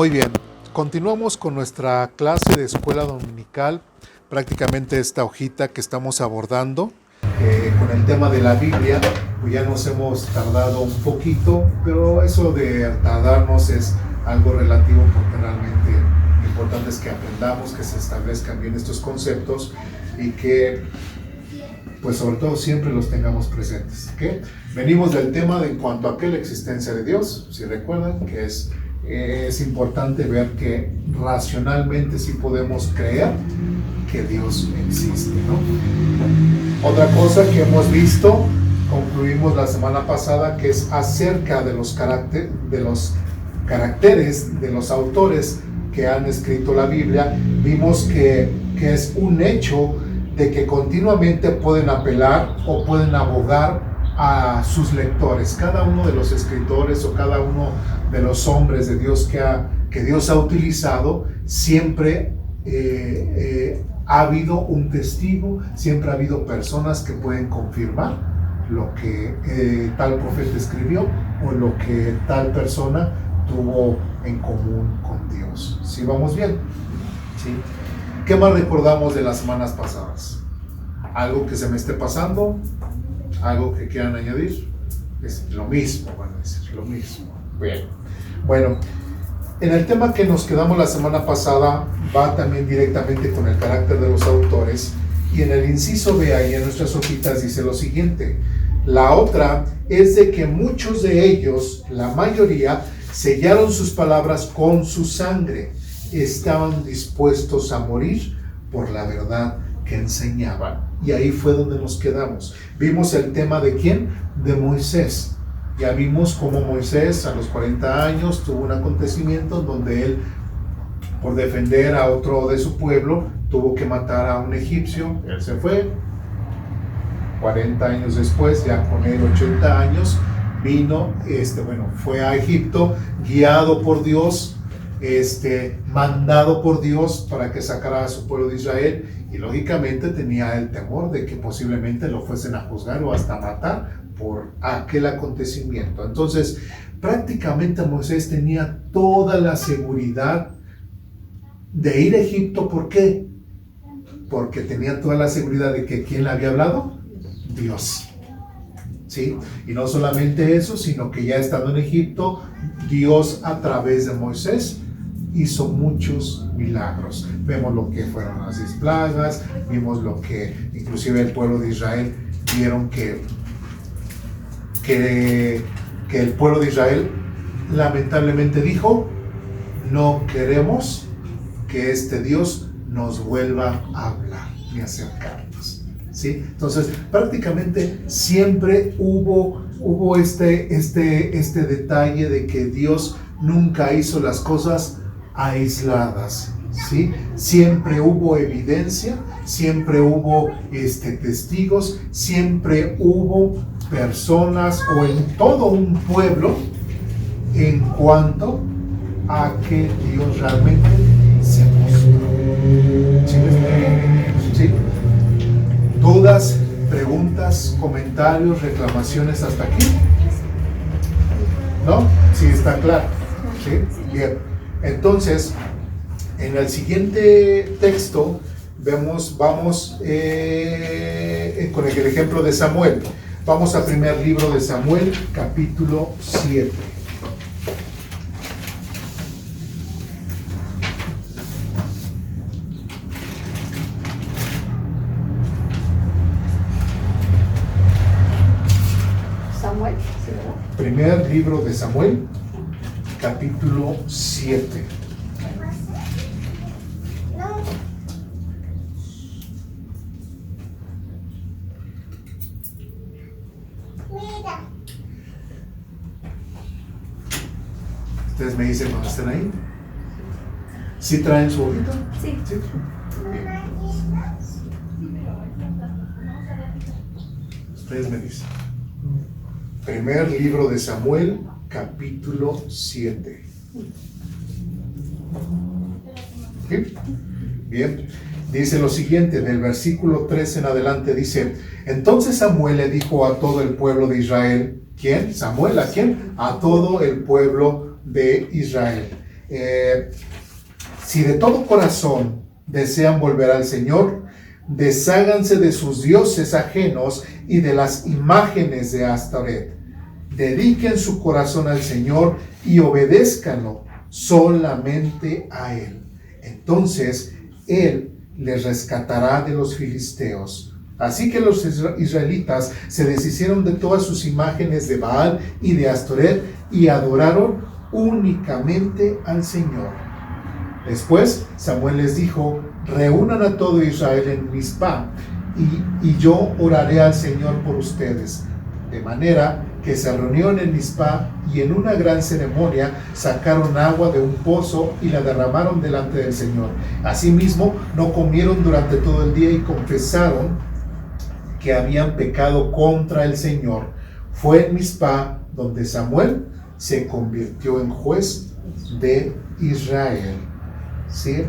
Muy bien, continuamos con nuestra clase de escuela dominical, prácticamente esta hojita que estamos abordando con el tema de la Biblia. Pues ya nos hemos tardado un poquito, pero eso de tardarnos es algo relativo porque realmente lo importante es que aprendamos, que se establezcan bien estos conceptos y que pues sobre todo siempre los tengamos presentes. ¿Okay? Venimos del tema de en cuanto a qué la existencia de Dios, si recuerdan que es importante ver que racionalmente sí podemos creer que Dios existe, ¿no? Otra cosa que hemos visto, concluimos la semana pasada, que es acerca de los caracteres de los autores que han escrito la Biblia. Vimos que es un hecho de que continuamente pueden apelar o pueden abogar a sus lectores. Cada uno de los escritores o cada uno de los hombres de Dios que Dios ha utilizado, siempre ha habido un testigo, siempre ha habido personas que pueden confirmar lo que tal profeta escribió o lo que tal persona tuvo en común con Dios. ¿Sí vamos bien? ¿Sí? ¿Qué más recordamos de las semanas pasadas? ¿Algo que se me esté pasando? ¿Algo que quieran añadir? Es lo mismo, van a decir, lo mismo. Bien. Bueno, en el tema que nos quedamos la semana pasada va también directamente con el carácter de los autores, y en el inciso B ahí en nuestras hojitas dice lo siguiente: la otra es de que muchos de ellos, la mayoría, sellaron sus palabras con su sangre, estaban dispuestos a morir por la verdad que enseñaban. Y ahí fue donde nos quedamos. Vimos el tema de ¿quién? De Moisés. Ya vimos cómo Moisés a los 40 años tuvo un acontecimiento donde él, por defender a otro de su pueblo, tuvo que matar a un egipcio. Él se fue. 40 años después, ya con él 80 años, vino, fue a Egipto, guiado por Dios, mandado por Dios para que sacara a su pueblo de Israel, y lógicamente tenía el temor de que posiblemente lo fuesen a juzgar o hasta matar por aquel acontecimiento. Entonces, prácticamente Moisés tenía toda la seguridad de ir a Egipto. ¿Por qué? Porque tenía toda la seguridad de que ¿quién le había hablado? Dios. ¿Sí? Y no solamente eso, sino que ya estando en Egipto, Dios a través de Moisés hizo muchos milagros. Vemos lo que fueron las 10 plagas, vimos lo que inclusive el pueblo de Israel vieron que el pueblo de Israel lamentablemente dijo: no queremos que este Dios nos vuelva a hablar ni acercarnos. ¿Sí? Entonces prácticamente siempre hubo este detalle de que Dios nunca hizo las cosas aisladas, ¿sí? Siempre hubo evidencia, siempre hubo testigos, siempre hubo personas o en todo un pueblo en cuanto a que Dios realmente se mostró. ¿Sí? ¿Dudas, preguntas, comentarios, reclamaciones hasta aquí? ¿No? Sí, está claro. ¿Sí? Bien. Entonces, en el siguiente texto vamos con el ejemplo de Samuel. Vamos al primer libro de Samuel, capítulo 7. Samuel, ¿sí, verdad? Primer libro de Samuel, capítulo 7. Ustedes me dicen cuando estén ahí. ¿Sí traen su hojita? Sí. ¿Sí? Bien. Ustedes me dicen. Primer libro de Samuel, capítulo 7. ¿Sí? Bien. Dice lo siguiente, del versículo 3 en adelante, dice: entonces Samuel le dijo a todo el pueblo de Israel. ¿Quién? Samuel, ¿a quién? A todo el pueblo de Israel: Si de todo corazón desean volver al Señor, desháganse de sus dioses ajenos y de las imágenes de Astoret. Dediquen su corazón al Señor y obedézcanlo solamente a Él. Entonces Él les rescatará de los filisteos. Así que los israelitas se deshicieron de todas sus imágenes de Baal y de Astoret y adoraron únicamente al Señor. Después Samuel les dijo: reúnan a todo Israel en Mizpah y yo oraré al Señor por ustedes. De manera que se reunieron en Mizpah y en una gran ceremonia sacaron agua de un pozo y la derramaron delante del Señor. Asimismo, no comieron durante todo el día y confesaron que habían pecado contra el Señor. Fue en Mizpah donde Samuel se convirtió en juez de Israel. ¿Sí?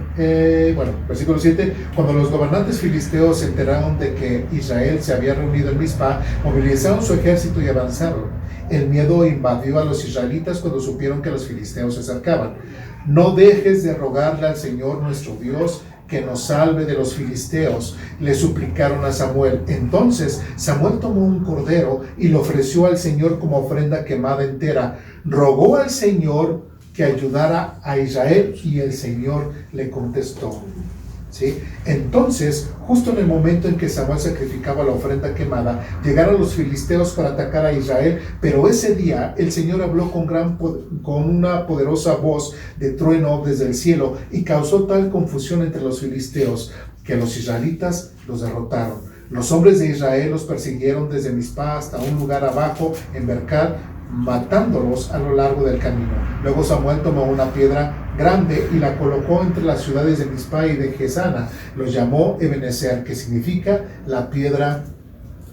Versículo 7. Cuando los gobernantes filisteos se enteraron de que Israel se había reunido en Mizpah, movilizaron su ejército y avanzaron. El miedo invadió a los israelitas cuando supieron que los filisteos se acercaban. No dejes de rogarle al Señor nuestro Dios que nos salve de los filisteos, le suplicaron a Samuel. Entonces Samuel tomó un cordero y lo ofreció al Señor como ofrenda quemada entera. Rogó al Señor que ayudara a Israel y el Señor le contestó. ¿Sí? Entonces, justo en el momento en que Samuel sacrificaba la ofrenda quemada, llegaron los filisteos para atacar a Israel, pero ese día el Señor habló con una poderosa voz de trueno desde el cielo y causó tal confusión entre los filisteos que los israelitas los derrotaron. Los hombres de Israel los persiguieron desde Mizpah hasta un lugar abajo en Bercar, matándolos a lo largo del camino. Luego Samuel tomó una piedra grande y la colocó entre las ciudades de Mizpah y de Gesana. Los llamó Ebenezer, que significa la piedra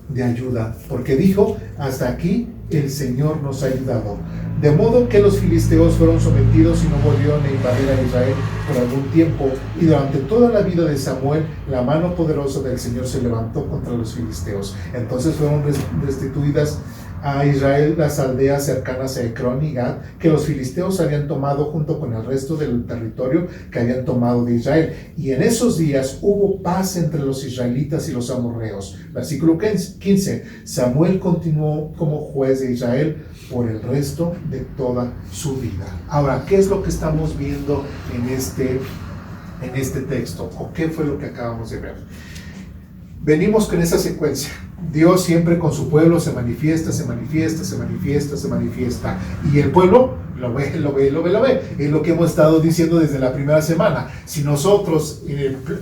de ayuda, porque dijo: hasta aquí el Señor nos ha ayudado. De modo que los filisteos fueron sometidos y no volvieron a invadir a Israel por algún tiempo, y durante toda la vida de Samuel la mano poderosa del Señor se levantó contra los filisteos. Entonces fueron restituidas a Israel las aldeas cercanas a Ecrón y Gat, que los filisteos habían tomado junto con el resto del territorio que habían tomado de Israel. Y en esos días hubo paz entre los israelitas y los amorreos. Versículo 15. Samuel continuó como juez de Israel por el resto de toda su vida. Ahora, ¿qué es lo que estamos viendo en este texto? ¿O qué fue lo que acabamos de ver? Venimos con esa secuencia. Dios siempre con su pueblo se manifiesta. Y el pueblo lo ve. Es lo que hemos estado diciendo desde la primera semana. Si nosotros,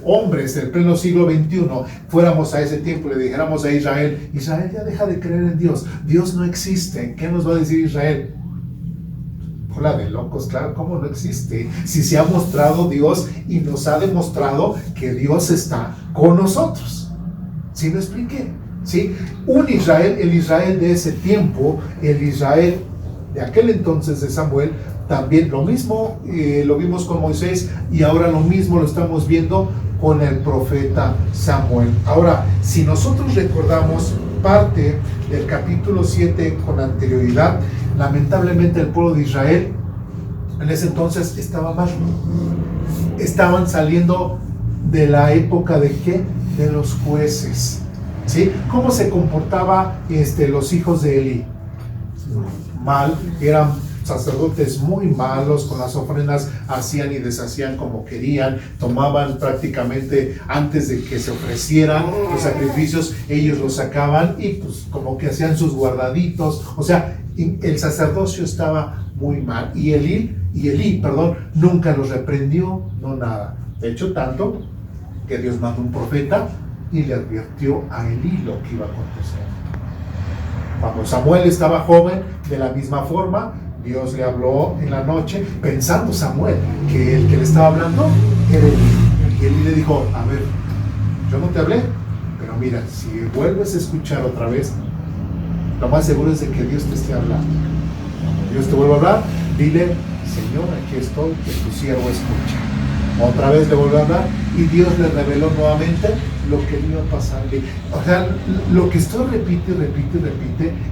hombres del pleno siglo XXI, fuéramos a ese tiempo y le dijéramos a Israel: Israel, ya deja de creer en Dios. Dios no existe. ¿Qué nos va a decir Israel? Hola de locos, claro, ¿cómo no existe? Si se ha mostrado Dios y nos ha demostrado que Dios está con nosotros. ¿Sí me expliqué? ¿Sí? Un Israel, el Israel de ese tiempo, el Israel de aquel entonces de Samuel, también lo mismo lo vimos con Moisés y ahora lo mismo lo estamos viendo con el profeta Samuel. Ahora, si nosotros recordamos parte del capítulo 7 con anterioridad, lamentablemente el pueblo de Israel en ese entonces estaba mal. Estaban saliendo de la época de ¿qué? De los jueces. ¿Sí? ¿Cómo se comportaba los hijos de Eli? Mal, eran sacerdotes muy malos, con las ofrendas hacían y deshacían como querían, tomaban prácticamente antes de que se ofrecieran los sacrificios, ellos los sacaban y pues como que hacían sus guardaditos, o sea, el sacerdocio estaba muy mal y Elí, nunca los reprendió, no nada. De hecho, tanto que Dios mandó un profeta y le advirtió a Elí lo que iba a acontecer. Cuando Samuel estaba joven, de la misma forma, Dios le habló en la noche, pensando Samuel que el que le estaba hablando era Elí. Y Elí le dijo: a ver, yo no te hablé, pero mira, si vuelves a escuchar otra vez, lo más seguro es de que Dios te esté hablando. Cuando Dios te vuelva a hablar, dile: Señor, aquí estoy, que tu siervo escucha. Otra vez le volvió a hablar y Dios le reveló nuevamente lo que iba a pasar. O sea, lo que esto repite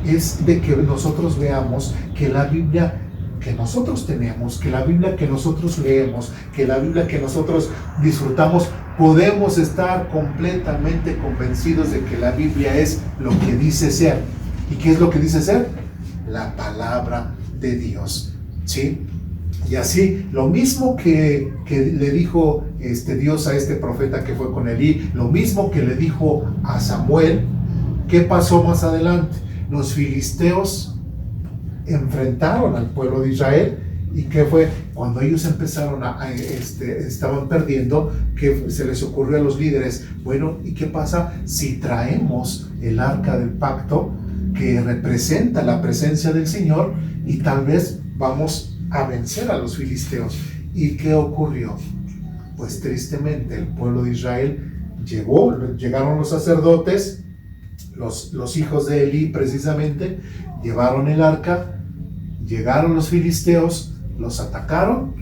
es de que nosotros veamos que la Biblia que nosotros tenemos, que la Biblia que nosotros leemos, que la Biblia que nosotros disfrutamos, podemos estar completamente convencidos de que la Biblia es lo que dice ser. ¿Y qué es lo que dice ser? La palabra de Dios, ¿sí? Y así, lo mismo que le dijo Dios a este profeta que fue con Elí, lo mismo que le dijo a Samuel, ¿qué pasó más adelante? Los filisteos enfrentaron al pueblo de Israel. ¿Y qué fue? Cuando ellos empezaron estaban perdiendo, que se les ocurrió a los líderes, bueno, ¿y qué pasa si traemos el arca del pacto que representa la presencia del Señor y tal vez vamos a vencer a los filisteos? ¿Y qué ocurrió? Pues tristemente el pueblo de Israel llegaron los sacerdotes, los hijos de Elí precisamente, llevaron el arca, llegaron los filisteos, los atacaron,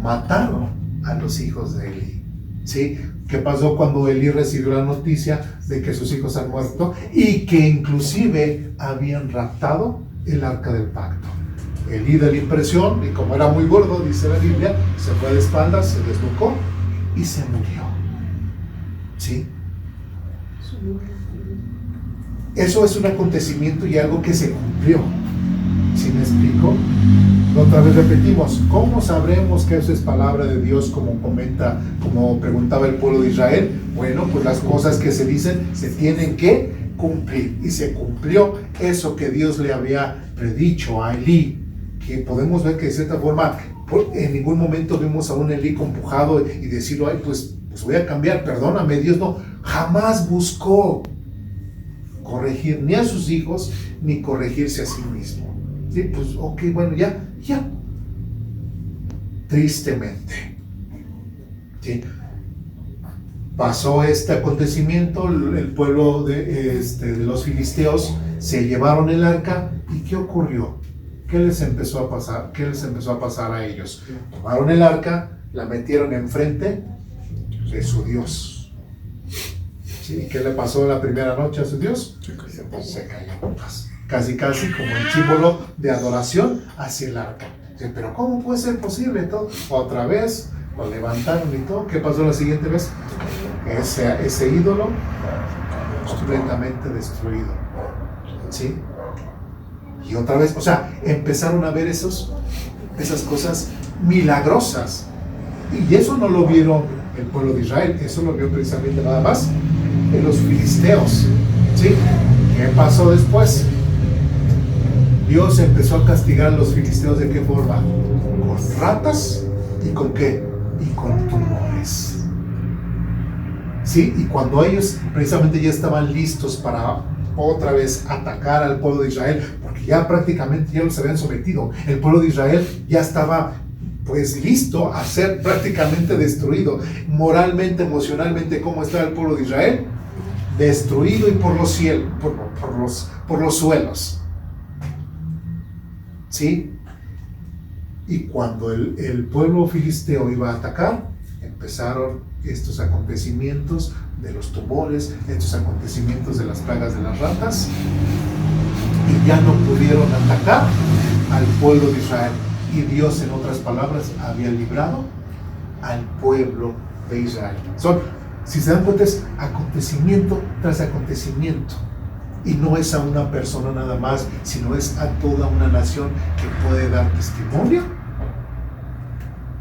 mataron a los hijos de Elí, ¿sí? ¿Qué pasó cuando Elí recibió la noticia de que sus hijos han muerto y que inclusive habían raptado el arca del pacto? Elí, de la impresión, y como era muy gordo, dice la Biblia, se fue de espaldas, se desnucó y se murió, ¿sí? Eso es un acontecimiento y algo que se cumplió. ¿Sí me explico? Otra vez repetimos, ¿cómo sabremos que eso es palabra de Dios, como preguntaba el pueblo de Israel? Bueno, pues las cosas que se dicen se tienen que cumplir, y se cumplió eso que Dios le había predicho a Elí, que podemos ver que de cierta forma en ningún momento vimos a un Elí compujado y decirlo, ay, pues voy a cambiar, perdóname Dios. No, jamás buscó corregir ni a sus hijos ni corregirse a sí mismo. Sí, pues ok, bueno, ya. Tristemente, ¿sí? Pasó este acontecimiento, el pueblo de los filisteos se llevaron el arca, ¿y qué ocurrió? ¿Qué les empezó a pasar? ¿Qué les empezó a pasar a ellos? Tomaron el arca, la metieron enfrente de su Dios. ¿Sí? ¿Qué le pasó la primera noche a su Dios? Se cayó. Casi como el símbolo de adoración hacia el arca. ¿Sí? Pero ¿cómo puede ser posible todo? Otra vez lo levantaron y todo. ¿Qué pasó la siguiente vez? Ese ídolo completamente destruido. ¿Sí? Y otra vez, o sea, empezaron a ver esas cosas milagrosas. Y eso no lo vieron el pueblo de Israel, eso lo vio precisamente nada más en los filisteos. ¿Sí? ¿Qué pasó después? Dios empezó a castigar a los filisteos, ¿de qué forma? Con ratas. ¿Y con qué? Y con tumores. ¿Sí? Y cuando ellos precisamente ya estaban listos para otra vez atacar al pueblo de Israel, porque ya prácticamente ya los habían sometido, el pueblo de Israel ya estaba pues listo a ser prácticamente destruido, moralmente, emocionalmente. ¿Cómo estaba el pueblo de Israel? Destruido y por los cielos, por los suelos. ¿Sí? Y cuando el pueblo filisteo iba a atacar, empezaron estos acontecimientos de los tumores, estos acontecimientos de las plagas de las ratas, y ya no pudieron atacar al pueblo de Israel. Y Dios, en otras palabras, había librado al pueblo de Israel. Si se dan cuenta, es acontecimiento tras acontecimiento. Y no es a una persona nada más, sino es a toda una nación que puede dar testimonio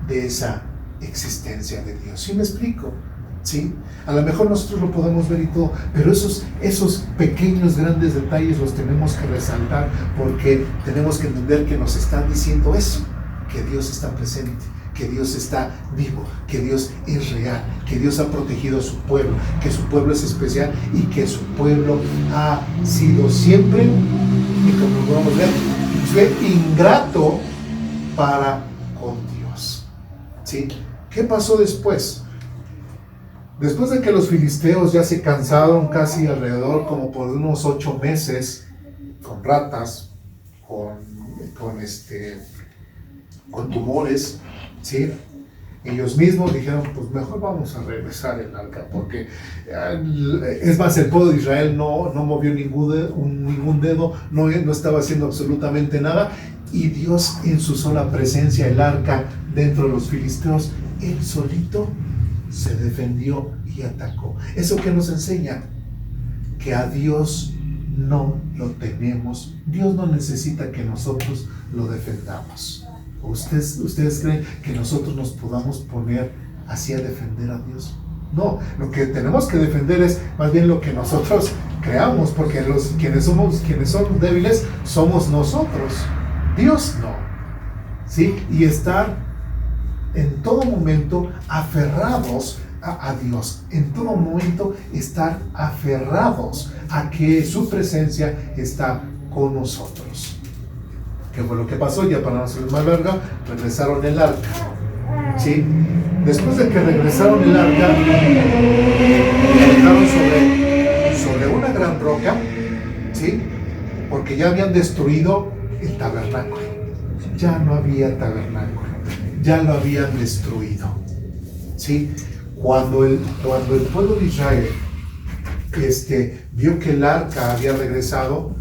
de esa existencia de Dios. ¿Sí me explico? ¿Sí? A lo mejor nosotros lo podemos ver y todo, pero esos pequeños, grandes detalles los tenemos que resaltar, porque tenemos que entender que nos están diciendo eso, que Dios está presente, que Dios está vivo, que Dios es real, que Dios ha protegido a su pueblo, que su pueblo es especial y que su pueblo ha sido siempre, y como lo podemos ver, fue ingrato para con Dios. ¿Sí? ¿Qué pasó después? Después de que los filisteos ya se cansaron casi alrededor como por unos 8 meses con ratas, con tumores, ¿sí? Ellos mismos dijeron, pues mejor vamos a regresar el arca, porque es más, el pueblo de Israel no movió ningún dedo, no estaba haciendo absolutamente nada, y Dios en su sola presencia, el arca dentro de los filisteos, él solito se defendió y atacó. ¿Eso qué nos enseña? Que a Dios no lo tememos. Dios no necesita que nosotros lo defendamos. ¿Ustedes creen que nosotros nos podamos poner así a defender a Dios? No, lo que tenemos que defender es más bien lo que nosotros creamos, porque quienes son débiles somos nosotros, Dios no. ¿Sí? Y estar en todo momento aferrados a Dios, en todo momento estar aferrados a que su presencia está con nosotros. ¿Qué fue lo que pasó? Ya para no hacerles más larga, regresaron el arca. ¿Sí? Después de que regresaron el arca, la dejaron sobre una gran roca, ¿sí? Porque ya habían destruido el tabernáculo. Ya no había tabernáculo, ya lo habían destruido, ¿sí? Cuando el pueblo de Israel vio que el arca había regresado,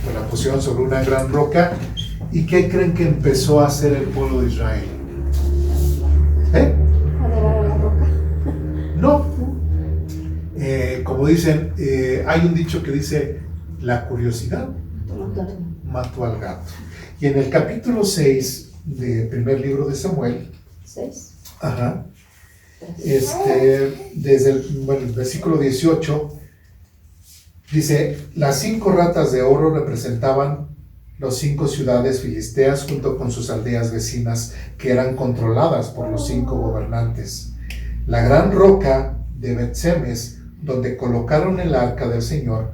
pues la pusieron sobre una gran roca. ¿Y qué creen que empezó a hacer el pueblo de Israel? Adorar a la roca. No. Como dicen, hay un dicho que dice, la curiosidad mató al gato. Y en el capítulo 6 del primer libro de Samuel, 6. ajá, desde el versículo 18, dice, las 5 ratas de oro representaban las 5 ciudades filisteas junto con sus aldeas vecinas que eran controladas por los 5 gobernantes. La gran roca de Bet-Semes, donde colocaron el arca del Señor,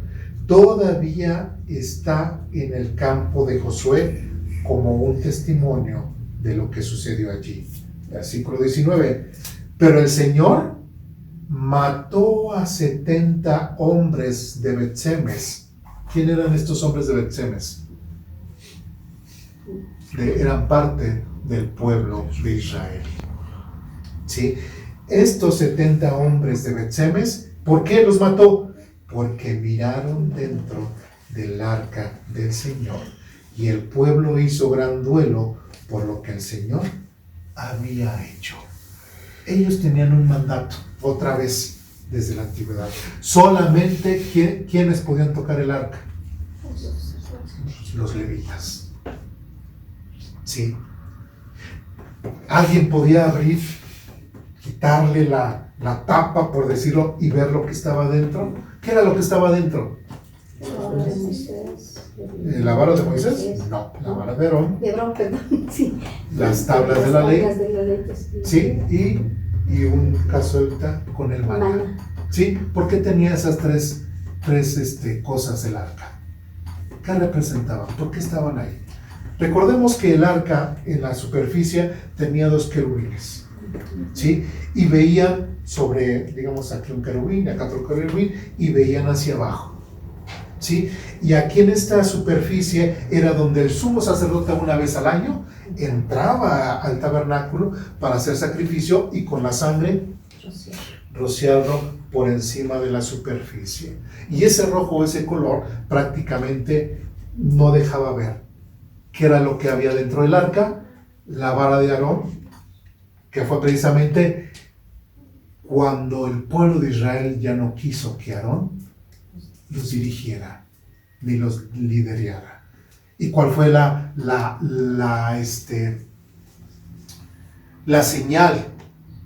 todavía está en el campo de Josué como un testimonio de lo que sucedió allí. Versículo 19. Pero el Señor mató a 70 hombres de Bet-Semes. ¿Quién eran estos hombres de Bet-Semes? Eran parte del pueblo de Israel. ¿Sí? Estos 70 hombres de Bet-Semes, ¿por qué los mató? Porque miraron dentro del arca del Señor y el pueblo hizo gran duelo por lo que el Señor había hecho. Ellos tenían un mandato, otra vez desde la antigüedad. Solamente ¿quiénes podían tocar el arca? Los levitas. Sí. Alguien podía abrir, quitarle la tapa, por decirlo, y ver lo que estaba dentro. ¿Qué era lo que estaba dentro? ¿La vara de Moisés? No, la vara de Aarón. De Aarón, perdón, sí. Las tablas de la ley. Las tablas de la ley, Sí, y un cazuelita con el maná. Sí, ¿por qué tenía esas tres cosas el arca? ¿Qué representaban? ¿Por qué estaban ahí? Recordemos que el arca en la superficie tenía 2 querubines, ¿sí? Y veían sobre, digamos, aquí un querubín, acá otro querubín, y veían hacia abajo, ¿sí? Y aquí en esta superficie era donde el sumo sacerdote una vez al año entraba al tabernáculo para hacer sacrificio y con la sangre rociarlo por encima de la superficie. Y ese rojo, ese color, prácticamente no dejaba ver qué era lo que había dentro del arca. La vara de Aarón, que fue precisamente cuando el pueblo de Israel ya no quiso que Aarón los dirigiera ni los liderara. ¿Y cuál fue la señal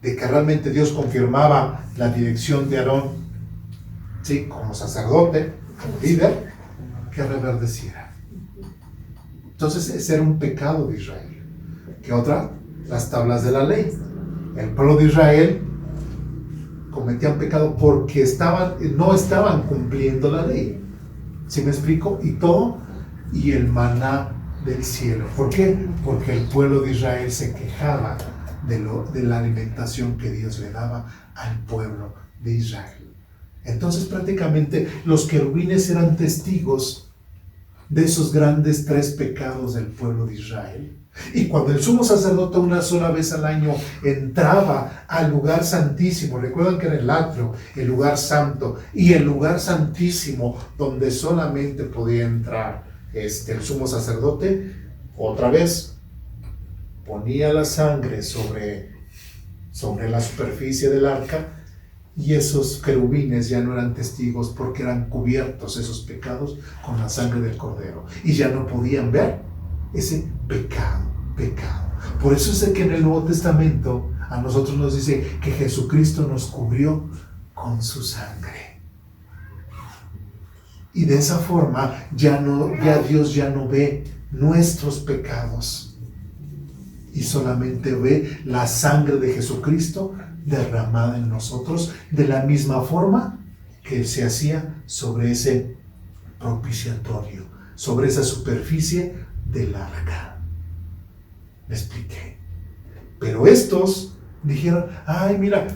de que realmente Dios confirmaba la dirección de Aarón, ¿sí? Como sacerdote, como líder, que reverdeciera? Entonces ese era un pecado de Israel. ¿Qué otra? Las tablas de la ley. El pueblo de Israel cometían pecado porque no estaban cumpliendo la ley. ¿Sí me explico? Y el maná del cielo. ¿Por qué? Porque el pueblo de Israel se quejaba de la alimentación que Dios le daba al pueblo de Israel. Entonces prácticamente los querubines eran testigos de esos grandes 3 pecados del pueblo de Israel. Y cuando el sumo sacerdote una sola vez al año entraba al lugar santísimo, recuerdan que era el atrio, el lugar santo, y el lugar santísimo donde solamente podía entrar el sumo sacerdote, Otra vez, ponía la sangre sobre la superficie del arca, y esos querubines ya no eran testigos porque eran cubiertos esos pecados con la sangre del cordero y ya no podían ver ese pecado. Por eso es de que en el Nuevo Testamento a nosotros nos dice que Jesucristo nos cubrió con su sangre. Y de esa forma ya Dios ya no ve nuestros pecados y solamente ve la sangre de Jesucristo derramada en nosotros, de la misma forma que se hacía sobre ese propiciatorio, sobre esa superficie del arca. ¿Me expliqué? Pero estos dijeron, ay, mira,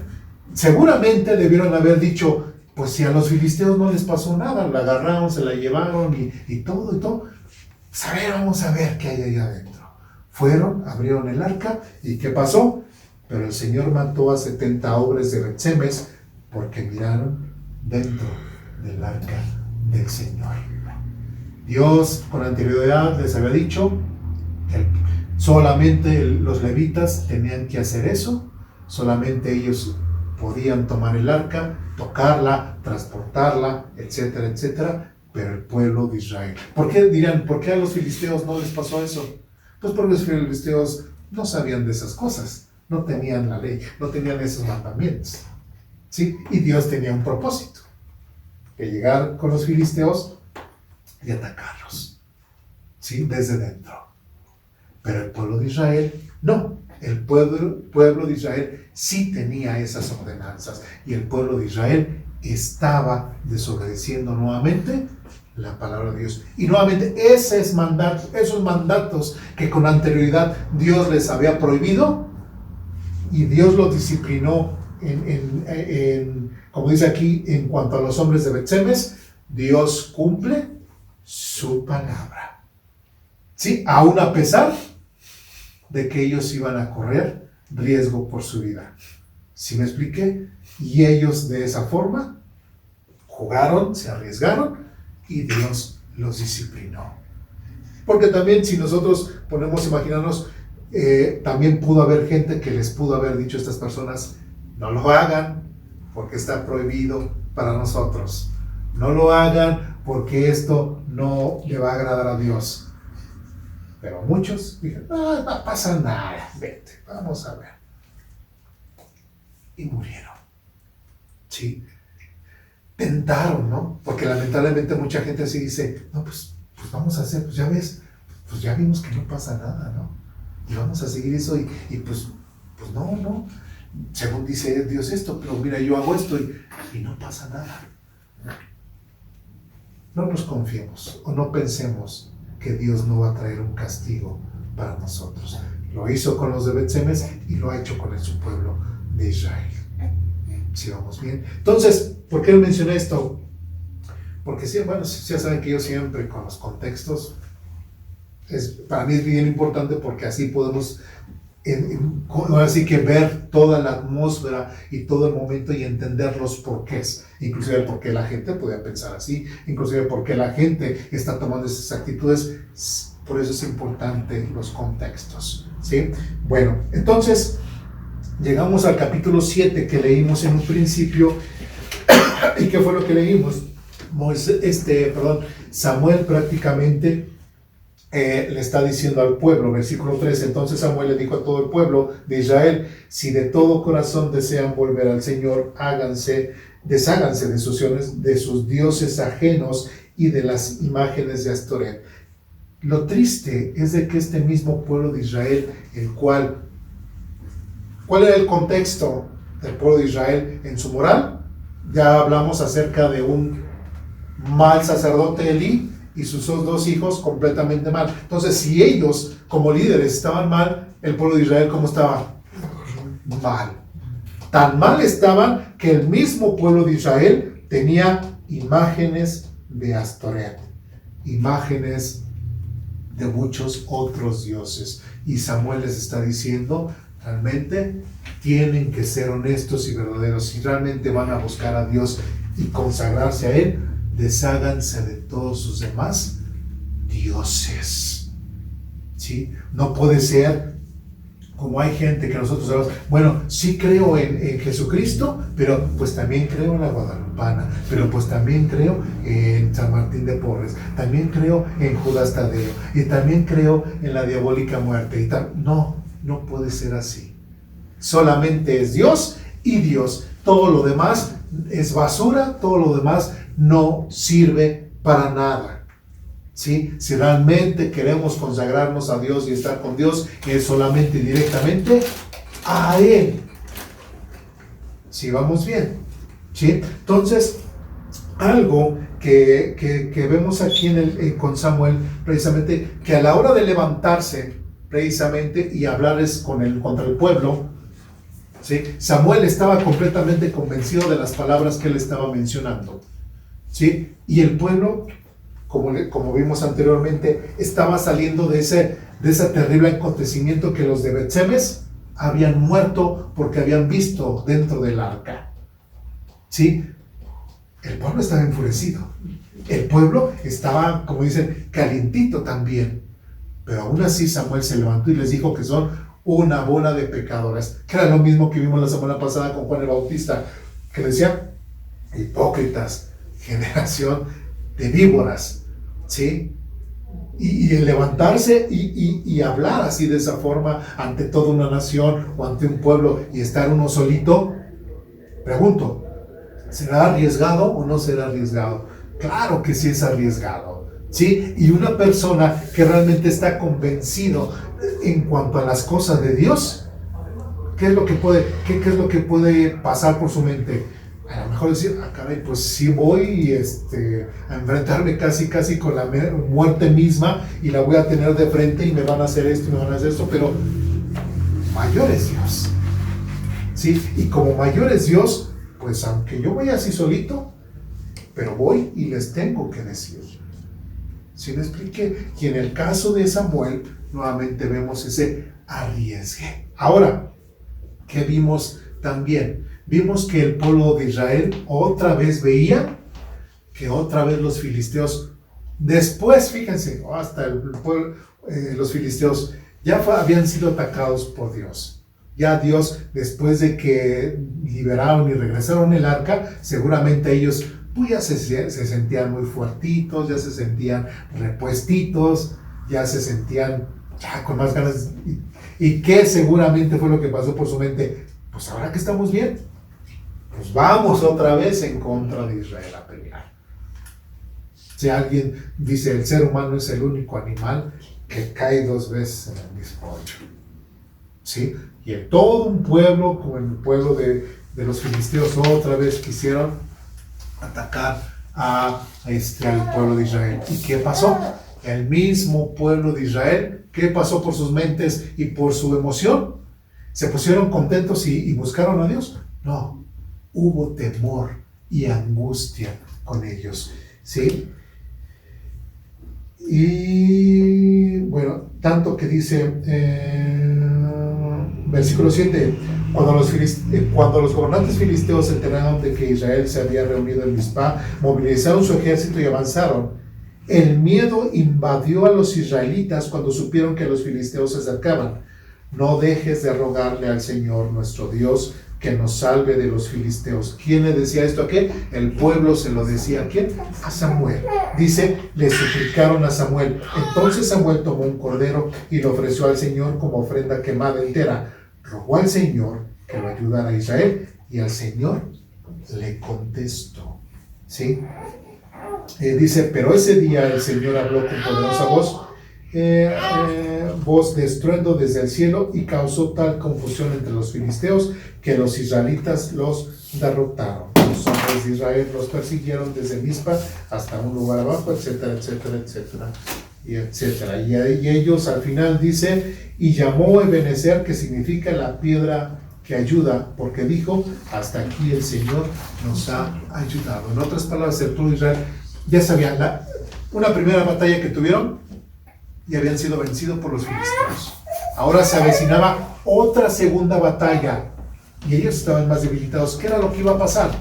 seguramente debieron haber dicho, pues si a los filisteos no les pasó nada, la agarraron, se la llevaron y todo, pues a ver, vamos a ver qué hay ahí adentro. Fueron, abrieron el arca, ¿y qué pasó? Pero el Señor mató a 70 hombres de Bet-Semes porque miraron dentro del arca del Señor. Dios con anterioridad les había dicho que solamente los levitas tenían que hacer eso, solamente ellos podían tomar el arca, tocarla, transportarla, etcétera, etcétera, pero el pueblo de Israel. ¿Por qué dirán, por qué a los filisteos no les pasó eso? Pues porque los filisteos no sabían de esas cosas. No tenían la ley, no tenían esos mandamientos, ¿sí? Y Dios tenía un propósito, que llegar con los filisteos y atacarlos, ¿sí? Desde dentro. Pero el pueblo de Israel, no. El pueblo de Israel sí tenía esas ordenanzas, y el pueblo de Israel estaba desobedeciendo nuevamente la palabra de Dios. Y nuevamente esos mandatos que con anterioridad Dios les había prohibido, y Dios los disciplinó como dice aquí, en cuanto a los hombres de Bet-Semes, Dios cumple su palabra. ¿Sí? Aún a pesar de que ellos iban a correr riesgo por su vida. ¿Sí me expliqué? Y ellos de esa forma jugaron, se arriesgaron, y Dios los disciplinó. Porque también si nosotros ponemos, imaginarnos, también pudo haber gente que les pudo haber dicho a estas personas, no lo hagan porque está prohibido para nosotros, no lo hagan porque esto no le va a agradar a Dios. Pero muchos dijeron, no pasa nada, vete, vamos a ver. Y murieron. ¿Sí? Tentaron, ¿no? Porque lamentablemente mucha gente así dice, no, pues vamos a hacer, pues ya ves, pues ya vimos que no pasa nada, ¿no? Y vamos a seguir eso y pues no, según dice Dios esto, pero mira, yo hago esto y no pasa nada. No nos confiemos o no pensemos que Dios no va a traer un castigo para nosotros. Lo hizo con los de Bet-Semes y lo ha hecho con su pueblo de Israel. ¿Sí vamos bien? Entonces, ¿por qué mencioné esto? Porque sí, bueno, ya saben que yo siempre con los contextos, para mí es bien importante porque así podemos así que ver toda la atmósfera y todo el momento y entender los porqués, inclusive el por qué la gente podía pensar así, inclusive por qué la gente está tomando esas actitudes. Por eso es importante los contextos, ¿sí? Bueno, entonces llegamos al capítulo 7 que leímos en un principio. ¿Y qué fue lo que leímos? Samuel prácticamente le está diciendo al pueblo, versículo 13, entonces Samuel le dijo a todo el pueblo de Israel, si de todo corazón desean volver al Señor, desháganse de sus dioses ajenos y de las imágenes de Astoret. Lo triste es de que este mismo pueblo de Israel, ¿cuál era el contexto del pueblo de Israel en su moral? Ya hablamos acerca de un mal sacerdote Elí y sus dos hijos completamente mal. Entonces, si ellos como líderes estaban mal, el pueblo de Israel ¿cómo estaba? Mal. Tan mal estaban que el mismo pueblo de Israel tenía imágenes de Astoret, imágenes de muchos otros dioses. Y Samuel les está diciendo, realmente tienen que ser honestos y verdaderos. Si realmente van a buscar a Dios y consagrarse a Él, desháganse de todos sus demás dioses. ¿sí? No puede ser como hay gente que nosotros sabemos, bueno, sí creo en Jesucristo, pero pues también creo en la Guadalupana, pero pues también creo en San Martín de Porres, también creo en Judas Tadeo, y también creo en la diabólica muerte. Y no, no puede ser así. Solamente es Dios y Dios. Todo lo demás es basura, todo lo demás no sirve para nada. ¿Sí? Si realmente queremos consagrarnos a Dios y estar con Dios, es solamente y directamente a Él. ¿Sí vamos bien? ¿Sí? Entonces, algo que vemos aquí con Samuel, precisamente, que a la hora de levantarse, precisamente, y hablarles contra el pueblo, ¿sí? Samuel estaba completamente convencido de las palabras que él estaba mencionando, ¿sí? Y el pueblo, como vimos anteriormente, estaba saliendo de ese terrible acontecimiento que los de Bet-Semes habían muerto porque habían visto dentro del arca. ¿Sí? El pueblo estaba enfurecido. El pueblo estaba, como dicen, calientito también. Pero aún así Samuel se levantó y les dijo que son una bola de pecadores. Que era lo mismo que vimos la semana pasada con Juan el Bautista, que decía, hipócritas, generación de víboras. ¿Sí? Y el levantarse y hablar así de esa forma ante toda una nación o ante un pueblo y estar uno solito, pregunto, ¿será arriesgado o no será arriesgado? Claro que sí es arriesgado, ¿sí? Y una persona que realmente está convencido en cuanto a las cosas de Dios, ¿qué es lo que puede pasar por su mente? A lo mejor decir, caray, pues sí voy a enfrentarme casi con la muerte misma y la voy a tener de frente y me van a hacer esto y me van a hacer esto, pero mayor es Dios, ¿sí? Y como mayor es Dios, pues aunque yo vaya así solito, pero voy y les tengo que decir. ¿Sí me expliqué? Y en el caso de Samuel, nuevamente vemos ese arriesgue. Ahora, ¿qué vimos también? Vimos que el pueblo de Israel otra vez veía que otra vez los filisteos, después, fíjense, hasta los filisteos ya habían sido atacados por Dios. Ya Dios, después de que liberaron y regresaron el arca, seguramente ellos pues ya se sentían muy fuertitos, ya se sentían repuestitos, ya se sentían ya con más ganas. ¿Y qué seguramente fue lo que pasó por su mente? Pues ahora que estamos bien, pues vamos otra vez en contra de Israel a pelear. Si alguien dice, el ser humano es el único animal que cae 2 veces en el mismo hoyo, ¿sí? Y en todo un pueblo, como el pueblo de los filisteos, otra vez quisieron atacar al pueblo de Israel. ¿Y qué pasó? El mismo pueblo de Israel, ¿qué pasó por sus mentes y por su emoción? ¿Se pusieron contentos y buscaron a Dios? No, hubo temor y angustia con ellos, ¿sí? Y bueno, tanto que dice versículo 7, cuando los gobernantes filisteos se enteraron de que Israel se había reunido en Mizpá, movilizaron su ejército y avanzaron. El miedo invadió a los israelitas cuando supieron que los filisteos se acercaban. No dejes de rogarle al Señor nuestro Dios que nos salve de los filisteos. ¿Quién le decía esto a qué? El pueblo se lo decía a quién? A Samuel. Dice, le suplicaron a Samuel. Entonces Samuel tomó un cordero y lo ofreció al Señor como ofrenda quemada entera. Rogó al Señor que lo ayudara a Israel y al Señor le contestó. ¿Sí? Dice, pero ese día el Señor habló con poderosa voz de estruendo desde el cielo y causó tal confusión entre los filisteos que los israelitas los derrotaron. Los hombres de Israel los persiguieron desde Mizpa hasta un lugar abajo, etcétera, etcétera, etcétera, y etcétera. Y ellos al final dice, y llamó Ebenezer, que significa la piedra que ayuda, porque dijo, hasta aquí el Señor nos ha ayudado. En otras palabras, el pueblo de Israel ya sabían, una primera batalla que tuvieron y habían sido vencidos por los filisteos. Ahora se avecinaba otra segunda batalla y ellos estaban más debilitados. ¿Qué era lo que iba a pasar?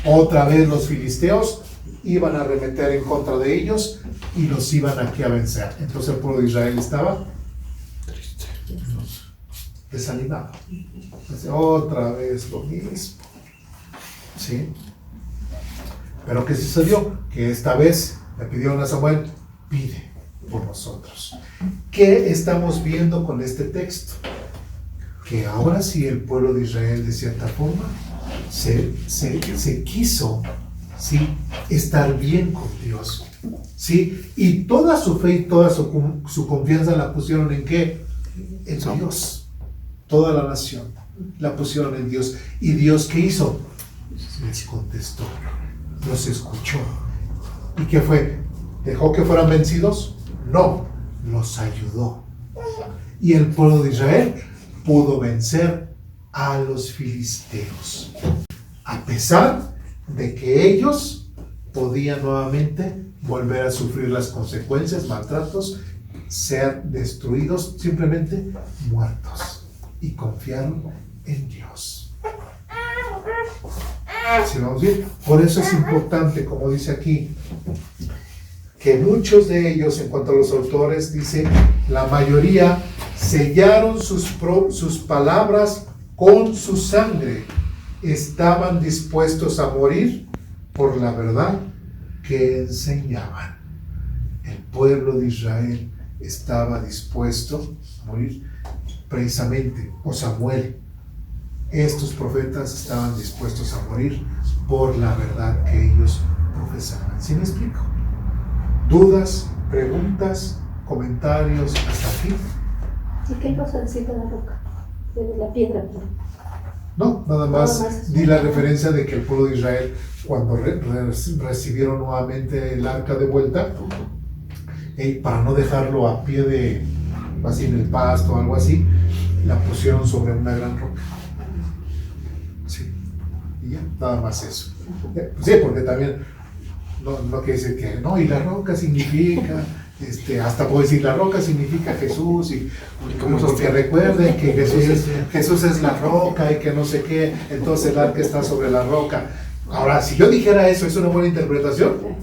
Otra vez los filisteos iban a arremeter en contra de ellos y los iban aquí a vencer. Entonces el pueblo de Israel estaba triste, desanimado. Entonces, otra vez lo mismo. ¿Sí? Pero ¿qué sucedió? Que esta vez le pidieron a Samuel, pide por nosotros. ¿Qué estamos viendo con este texto? Que ahora sí el pueblo de Israel, de cierta forma, se quiso, ¿sí?, estar bien con Dios, ¿sí? Y toda su fe y toda su confianza la pusieron ¿en qué? En Dios. Toda la nación la pusieron en Dios. ¿Y Dios qué hizo? Les contestó, los escuchó. ¿Y qué fue? ¿Dejó que fueran vencidos? No, los ayudó. Y el pueblo de Israel pudo vencer a los filisteos, a pesar de que ellos podían nuevamente volver a sufrir las consecuencias, maltratos, ser destruidos, simplemente muertos, y confiaron en Dios. ¿Sí vamos bien? Por eso es importante, como dice aquí, que muchos de ellos, en cuanto a los autores, dice, la mayoría sellaron sus palabras con su sangre. Estaban dispuestos a morir por la verdad que enseñaban. El pueblo de Israel estaba dispuesto a morir precisamente, o Samuel. Estos profetas estaban dispuestos a morir por la verdad que ellos profesaban. ¿Sí me explico? ¿Dudas, preguntas, comentarios hasta aquí? ¿Y qué vas a decir de la roca? De la piedra. No, nada más di la referencia de que el pueblo de Israel, cuando recibieron nuevamente el arca de vuelta, para no dejarlo a pie de, así en el pasto o algo así, la pusieron sobre una gran roca. Sí, y ya, nada más eso. Sí, porque también no quiere decir que no, y la roca significa, hasta puedo decir la roca significa Jesús, y porque recuerden que Jesús es la roca y que no sé qué, entonces el arca está sobre la roca. Ahora, si yo dijera eso, ¿es una buena interpretación?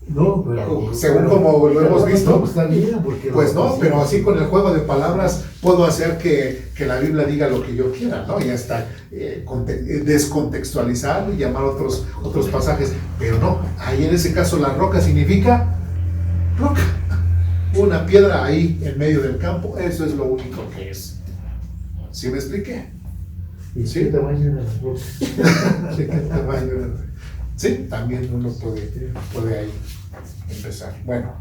No, pero según como lo hemos visto, no, está bien, porque pues no, pero así con el juego de palabras puedo hacer que la Biblia diga lo que yo quiera, ¿no? Y hasta descontextualizar y llamar otros pasajes, pero no, ahí en ese caso la roca significa roca, una piedra ahí en medio del campo, eso es lo único que es. ¿Sí me expliqué? ¿Y qué tamaño era la roca? ¿De qué tamaño era? Sí, también uno puede ahí empezar. Bueno,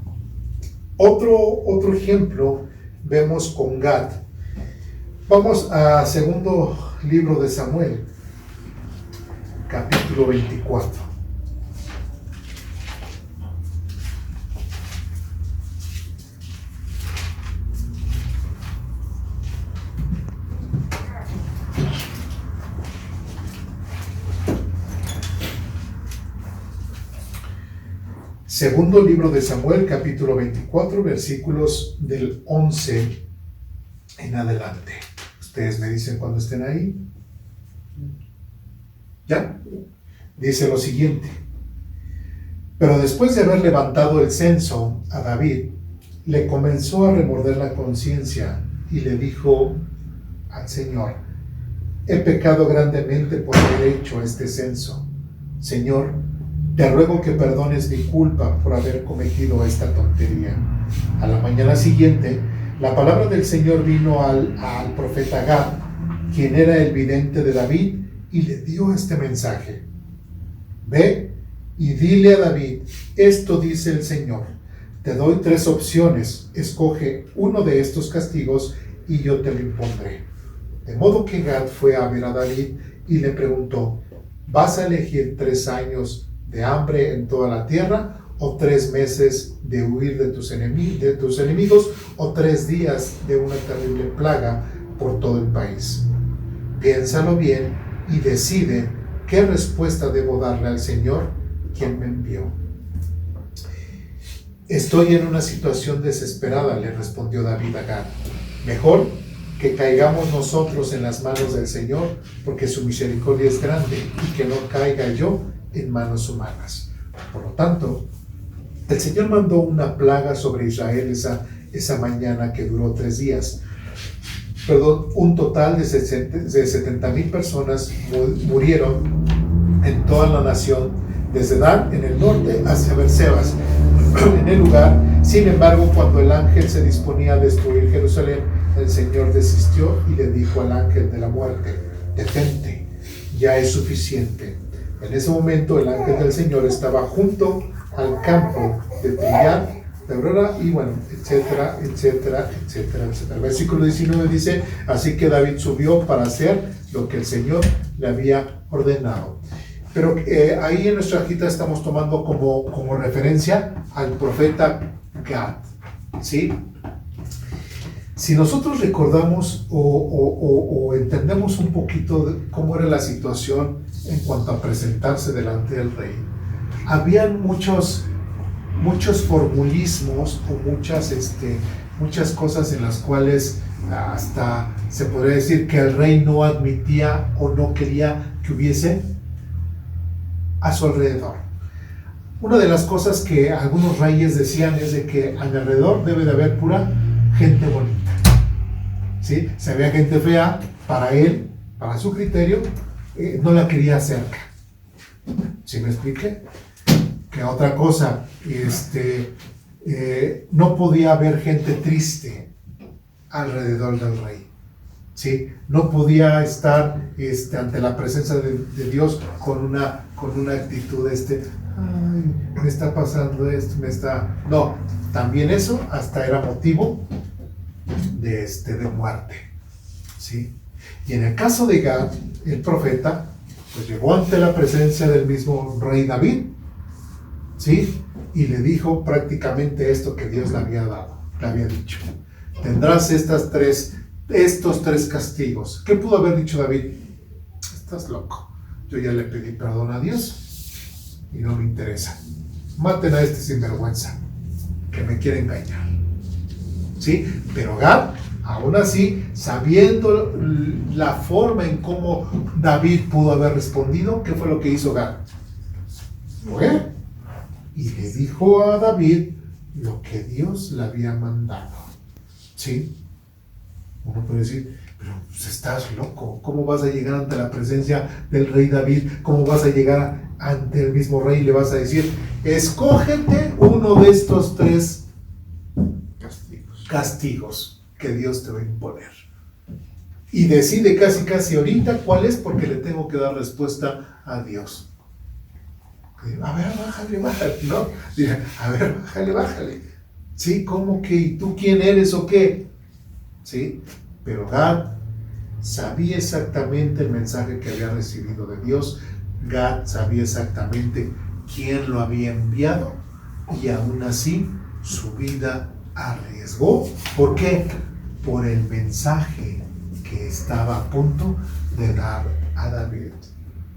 otro ejemplo vemos con Gad. Vamos a segundo libro de Samuel, capítulo 24. Segundo libro de Samuel, capítulo 24, versículos del 11 en adelante. Ustedes me dicen cuando estén ahí. ¿Ya? Dice lo siguiente. Pero después de haber levantado el censo a David, le comenzó a remorder la conciencia y le dijo al Señor: he pecado grandemente por haber hecho este censo. Señor, te ruego que perdones mi culpa por haber cometido esta tontería. A la mañana siguiente, la palabra del Señor vino al profeta Gad, quien era el vidente de David, y le dio este mensaje: ve y dile a David, esto dice el Señor, te doy 3 opciones, escoge uno de estos castigos y yo te lo impondré. De modo que Gad fue a ver a David y le preguntó: ¿vas a elegir 3 años de hambre en toda la tierra, o 3 meses de huir de tus enemigos, o 3 días de una terrible plaga por todo el país? Piénsalo bien y decide qué respuesta debo darle al Señor, quien me envió. Estoy en una situación desesperada, le respondió David a Gad. Mejor que caigamos nosotros en las manos del Señor, porque su misericordia es grande, y que no caiga yo en manos humanas. Por lo tanto, el Señor mandó una plaga sobre Israel esa mañana que duró 3 días. Perdón, un total de 70,000 personas murieron en toda la nación, desde Dan en el norte hasta Bersebas en el lugar. Sin embargo, cuando el ángel se disponía a destruir Jerusalén, el Señor desistió y le dijo al ángel de la muerte: detente, ya es suficiente. En ese momento el ángel del Señor estaba junto al campo de trillar, de Aurora, y bueno, etcétera, etcétera, etcétera, etcétera. El versículo 19 dice: así que David subió para hacer lo que el Señor le había ordenado. Pero ahí en nuestra hojita estamos tomando como referencia al profeta Gad, ¿sí? Si nosotros recordamos o entendemos un poquito de cómo era la situación en cuanto a presentarse delante del rey, habían muchos formulismos o muchas cosas en las cuales hasta se podría decir que el rey no admitía o no quería que hubiese a su alrededor. Una de las cosas que algunos reyes decían es de que a mi alrededor debe de haber pura gente bonita, ¿sí? Si había gente fea, para él, para su criterio, no la quería cerca. ¿Sí me expliqué? Que otra cosa, no podía haber gente triste alrededor del rey, ¿sí? No podía estar ante la presencia de Dios con una actitud ay, me está pasando esto, no, también eso hasta era motivo de muerte, ¿sí? Y en el caso de Gad, el profeta, pues llegó ante la presencia del mismo rey David, ¿sí? Y le dijo prácticamente esto que Dios le había dicho: tendrás estos tres castigos. ¿Qué pudo haber dicho David? Estás loco, yo ya le pedí perdón a Dios y no me interesa. Maten a este sinvergüenza que me quiere engañar, ¿sí? Pero Gad, aún así, sabiendo la forma en cómo David pudo haber respondido, ¿qué fue lo que hizo Gad? Fue y le dijo a David lo que Dios le había mandado, ¿sí? Uno puede decir: pero pues, estás loco, ¿cómo vas a llegar ante la presencia del rey David? ¿Cómo vas a llegar ante el mismo rey y le vas a decir: escógete uno de estos 3 castigos que Dios te va a imponer, y decide casi ahorita cuál es, porque le tengo que dar respuesta a Dios? A ver, bájale, ¿no? Diga, a ver, bájale. ¿Sí? ¿Cómo que? ¿Y tú quién eres o qué? ¿Sí? Pero Gad sabía exactamente el mensaje que había recibido de Dios. Gad sabía exactamente quién lo había enviado, y aún así su vida arriesgó. ¿Por qué? Por el mensaje que estaba a punto de dar a David.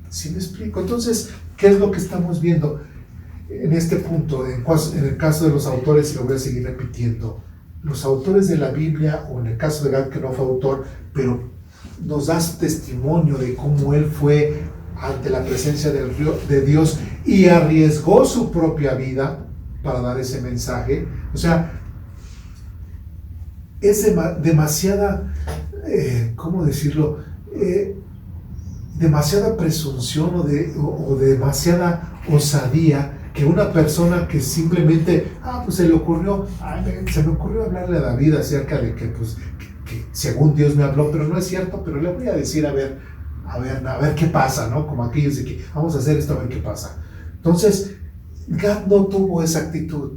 ¿Sí me explico? Entonces, ¿qué es lo que estamos viendo en este punto? En el caso de los autores, y lo voy a seguir repitiendo, los autores de la Biblia, o en el caso de Gad, que no fue autor, pero nos da testimonio de cómo él fue ante la presencia de Dios y arriesgó su propia vida para dar ese mensaje. O sea, es demasiada, ¿cómo decirlo? Demasiada presunción o demasiada osadía que una persona que simplemente, pues se me ocurrió hablarle a David acerca de que según Dios me habló, pero no es cierto, pero le voy a decir a ver qué pasa, ¿no? Como aquellos de que vamos a hacer esto a ver qué pasa. Entonces, Gad no tuvo esa actitud.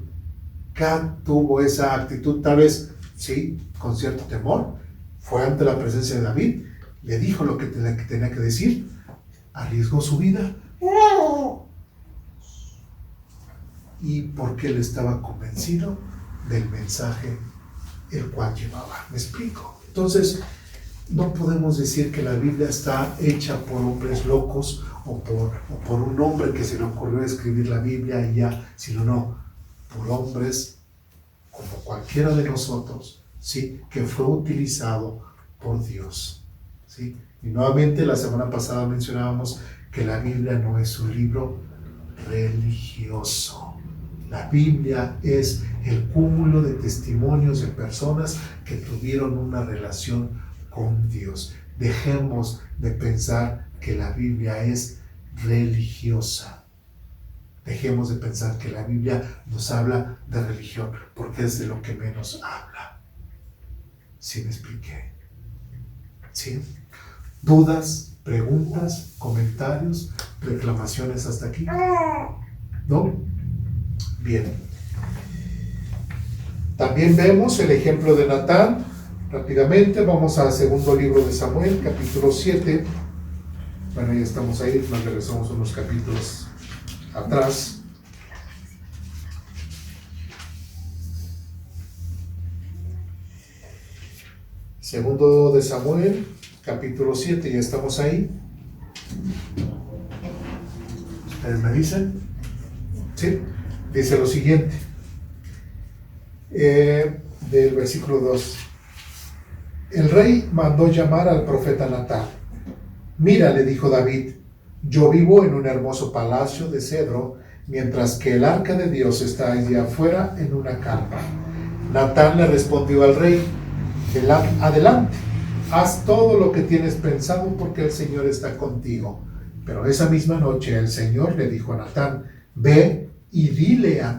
Gad tuvo esa actitud, tal vez, sí, con cierto temor. Fue ante la presencia de David, le dijo lo que tenía que decir, arriesgó su vida, y porque él estaba convencido del mensaje el cual llevaba. ¿Me explico? Entonces, no podemos decir que la Biblia está hecha por hombres locos o por un hombre que se le ocurrió escribir la Biblia y ya, sino no, por hombres como cualquiera de nosotros, ¿sí? Que fue utilizado por Dios, ¿sí? Y nuevamente la semana pasada mencionábamos que la Biblia no es un libro religioso. La Biblia es el cúmulo de testimonios de personas que tuvieron una relación con Dios. Dejemos de pensar que la Biblia es religiosa. Dejemos de pensar que la Biblia nos habla de religión, porque es de lo que menos habla. ¿Sí me expliqué? ¿Sí? ¿Dudas, preguntas, comentarios, reclamaciones hasta aquí? ¿No? Bien. También vemos el ejemplo de Natán. Rápidamente vamos al segundo libro de Samuel, capítulo 7. Bueno, ya estamos ahí, nos regresamos unos capítulos atrás. Segundo de Samuel, capítulo 7, ya estamos ahí. ¿Ustedes me dicen? ¿Sí? Dice lo siguiente, del versículo 2. El rey mandó llamar al profeta Natán. Mira, le dijo David, yo vivo en un hermoso palacio de cedro, mientras que el arca de Dios está allí afuera en una carpa. Natán le respondió al rey, adelante, haz todo lo que tienes pensado porque el Señor está contigo. Pero esa misma noche el Señor le dijo a Natán, ve y dile a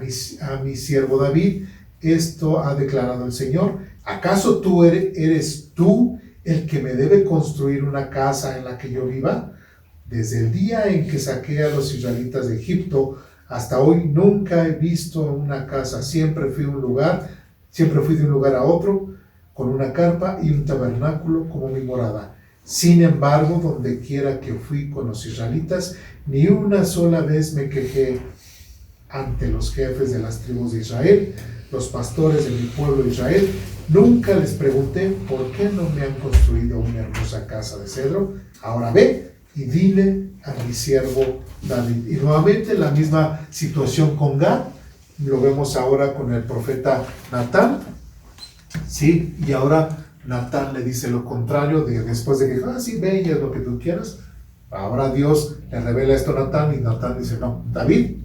mi siervo David, esto ha declarado el Señor, ¿acaso tú eres tú el que me debe construir una casa en la que yo viva? Desde el día en que saqué a los israelitas de Egipto hasta hoy nunca he visto una casa, siempre fui de un lugar a otro con una carpa y un tabernáculo como mi morada. Sin embargo, donde quiera que fui con los israelitas, ni una sola vez me quejé ante los jefes de las tribus de Israel, los pastores de mi pueblo Israel. Nunca les pregunté por qué no me han construido una hermosa casa de cedro. Ahora ve y dile a mi siervo David. Y nuevamente la misma situación con Gad, lo vemos ahora con el profeta Natán, ¿sí? Y ahora Natán le dice lo contrario, después de que, sí, ve y haz lo que tú quieras. Ahora Dios le revela esto a Natán y Natán dice, no, David,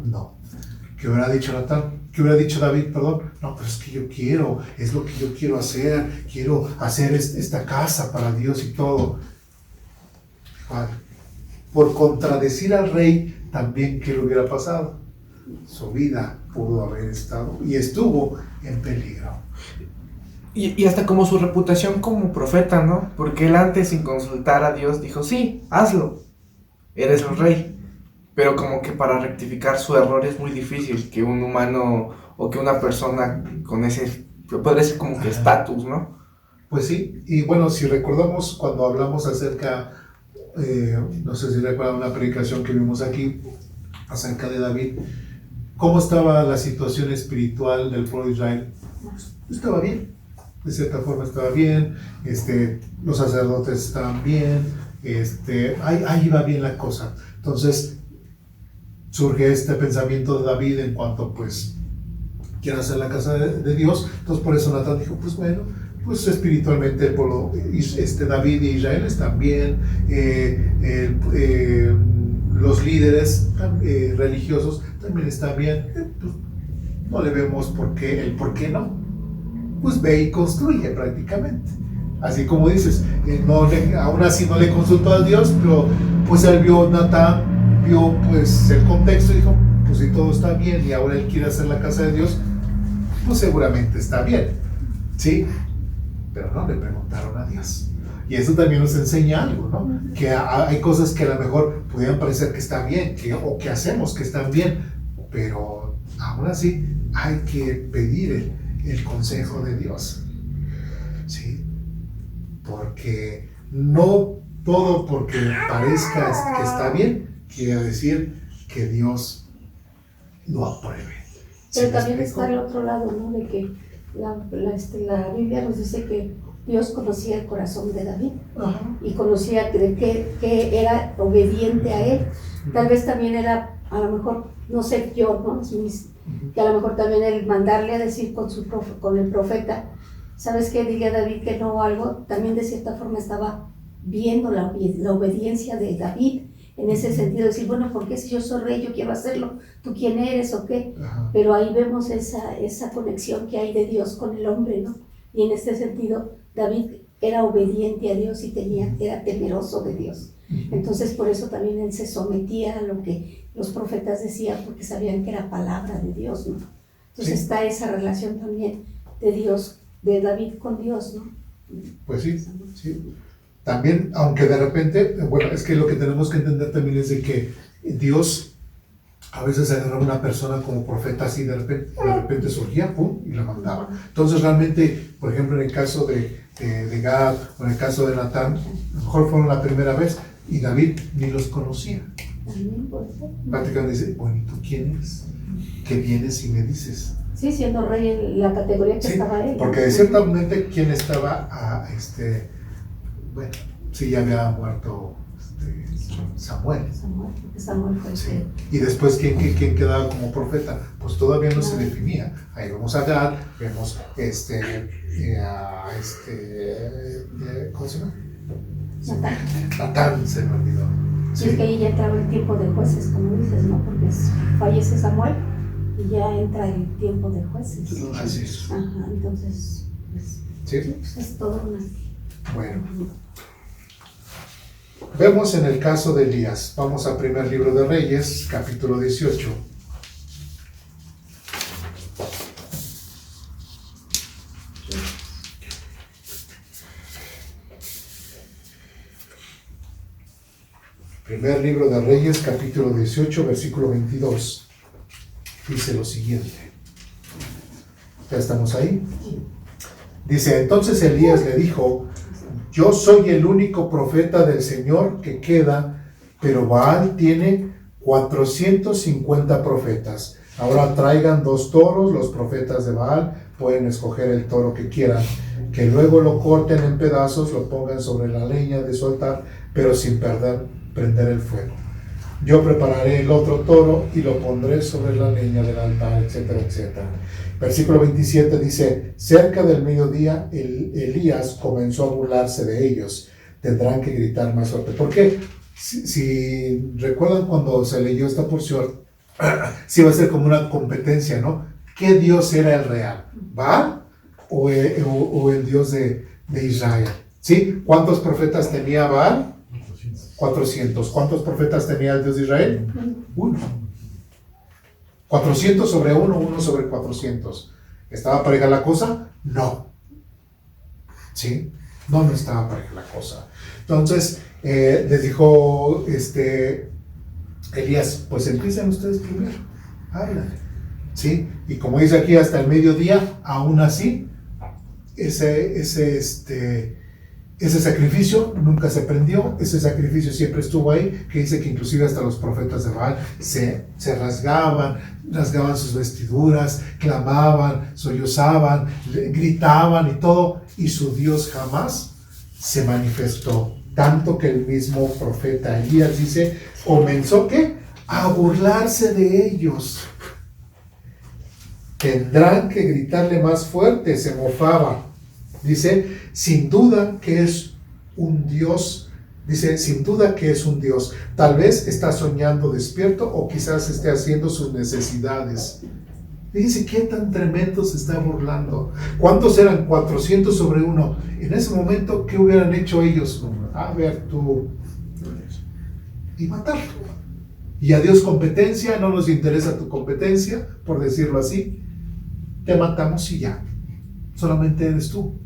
no. ¿Qué hubiera dicho Natán? ¿Qué hubiera dicho David? Perdón. No, pero es que es lo que yo quiero hacer esta casa para Dios y todo. Por contradecir al rey, también, ¿qué le hubiera pasado? Su vida pudo haber estado y estuvo en peligro. Y hasta como su reputación como profeta, ¿no? Porque él antes, sin consultar a Dios, dijo, sí, hazlo, eres el rey. Pero como que para rectificar su error es muy difícil que un humano o que una persona con ese, podría ser como que estatus, ¿no? Pues sí, y bueno, si recordamos cuando hablamos acerca, no sé si recuerdan una predicación que vimos aquí, acerca de David, ¿cómo estaba la situación espiritual del pueblo de Israel? Estaba bien, de cierta forma estaba bien, los sacerdotes estaban bien, ahí iba bien la cosa. Entonces surge este pensamiento de David en cuanto pues quiere hacer la casa de Dios. Entonces por eso Natán dijo, pues bueno, pues espiritualmente el pueblo, David y Israel están bien, los líderes religiosos también están bien, pues no le vemos por qué no, pues ve y construye prácticamente. Así como dices, aún así no le consultó a Dios, pero pues él Natán vio pues el contexto y dijo, pues si todo está bien y ahora él quiere hacer la casa de Dios, pues seguramente está bien, ¿sí? Pero no le preguntaron a Dios. Y eso también nos enseña algo, ¿no? Que hay cosas que a lo mejor pudieran parecer que están bien, o que hacemos que están bien, pero aún así hay que pedir el consejo de Dios, ¿sí? Porque no todo porque parezca que está bien quiere decir que Dios lo apruebe. Pero también está el otro lado, ¿no? De que la Biblia nos dice que Dios conocía el corazón de David. Ajá. Y conocía que era obediente a él. Tal vez también era, a lo mejor, no sé yo, ¿no? Que a lo mejor también el mandarle a decir con el profeta, ¿sabes qué? Dile a David que no o algo, también de cierta forma estaba viendo la obediencia de David en ese sentido, decir, bueno, ¿por qué si yo soy rey, yo quiero hacerlo? ¿Tú quién eres o qué? Ajá. Pero ahí vemos esa conexión que hay de Dios con el hombre, ¿no? Y en este sentido, David era obediente a Dios y era temeroso de Dios. Entonces, por eso también él se sometía a lo que los profetas decían, porque sabían que era palabra de Dios, ¿no? Entonces Sí. está esa relación también de Dios, de David con Dios, ¿no? Pues sí, sí. También, aunque de repente, bueno, es que lo que tenemos que entender también es de que Dios a veces agarraba a una persona como profeta así, de repente surgía, pum, y la mandaba. Entonces realmente, por ejemplo, en el caso de Gad o en el caso de Natán, a lo mejor fueron la primera vez y David ni los conocía. También puede ser. Prácticamente dice, bueno, ¿y tú quién eres? ¿Qué vienes y me dices? Sí, siendo rey en la categoría que Sí, estaba él. porque ciertamente quién estaba bueno, sí, ya había muerto Samuel. Samuel fue Sí. Y después, ¿quién quedaba como profeta? Pues todavía no se definía. Ahí vemos a Gad, vemos ¿cómo se llama? Natán. Natán, se me olvidó. Sí, es que ahí ya entraba el tiempo de jueces, como dices, ¿no? Porque fallece Samuel y ya entra el tiempo de jueces. Así es. Ajá, entonces, pues, Sí. pues es todo una... Bueno. Vemos en el caso de Elías. Vamos al primer libro de Reyes, capítulo 18. Primer libro de Reyes, capítulo 18, versículo 22. Dice lo siguiente. ¿Ya estamos ahí? Dice, entonces Elías le dijo, yo soy el único profeta del Señor que queda, pero Baal tiene 450 profetas. Ahora traigan 2 toros, los profetas de Baal pueden escoger el toro que quieran, que luego lo corten en pedazos, lo pongan sobre la leña de su altar, pero sin prender el fuego. Yo prepararé el otro toro y lo pondré sobre la leña del altar, etcétera, etcétera. Versículo 27 dice, cerca del mediodía Elías comenzó a burlarse de ellos. Tendrán que gritar más fuerte. ¿Por qué? Si recuerdan cuando se leyó esta porción, sí va a ser como una competencia, ¿no? ¿Qué Dios era el real? ¿Baal o el Dios de Israel? ¿Sí? ¿Cuántos profetas tenía Baal? 400. ¿Cuántos profetas tenía el Dios de Israel? 1. 400 sobre 1, 1 sobre 400. ¿Estaba pareja la cosa? No. ¿Sí? No estaba pareja la cosa. Entonces, les dijo Elías, pues empiecen ustedes primero. Háblale. ¿Sí? Y como dice aquí, hasta el mediodía, aún así, ese sacrificio nunca se prendió, ese sacrificio siempre estuvo ahí, que dice que inclusive hasta los profetas de Baal se rasgaban sus vestiduras, clamaban, sollozaban, gritaban y todo, y su Dios jamás se manifestó. Tanto que el mismo profeta Elías dice, comenzó ¿qué? A burlarse de ellos. Tendrán que gritarle más fuerte, se mofaba. Dice, sin duda que es un Dios. Dice, sin duda que es un Dios. Tal vez está soñando despierto o quizás esté haciendo sus necesidades. Dice, ¿qué tan tremendo se está burlando? ¿Cuántos eran? 400 sobre 1. En ese momento, ¿qué hubieran hecho ellos? A ver, tú. Y matarlo. Y a Dios competencia, no nos interesa tu competencia, por decirlo así. Te matamos y ya. Solamente eres tú.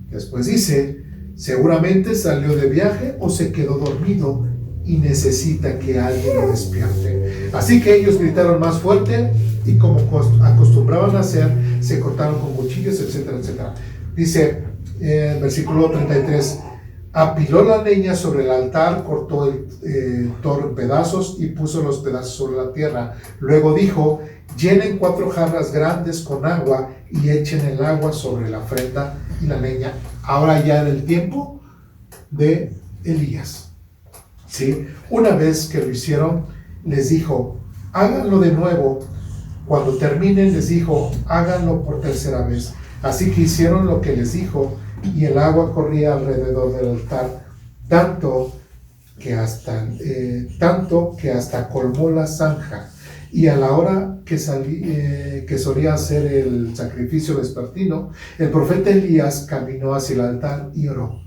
Después dice, seguramente salió de viaje o se quedó dormido y necesita que alguien lo despierte. Así que ellos gritaron más fuerte y como acostumbraban a hacer, se cortaron con cuchillos, etcétera, etcétera. Dice, versículo 33, apiló la leña sobre el altar, cortó el toro en pedazos y puso los pedazos sobre la tierra. Luego dijo, llenen 4 jarras grandes con agua y echen el agua sobre la ofrenda y la leña. Ahora ya era el tiempo de Elías. ¿Sí? Una vez que lo hicieron, les dijo, háganlo de nuevo. Cuando terminen, les dijo, háganlo por tercera vez. Así que hicieron lo que les dijo y el agua corría alrededor del altar, tanto que hasta tanto que hasta colmó la zanja. Y a la hora que solía hacer el sacrificio vespertino, el profeta Elías caminó hacia el altar y oró: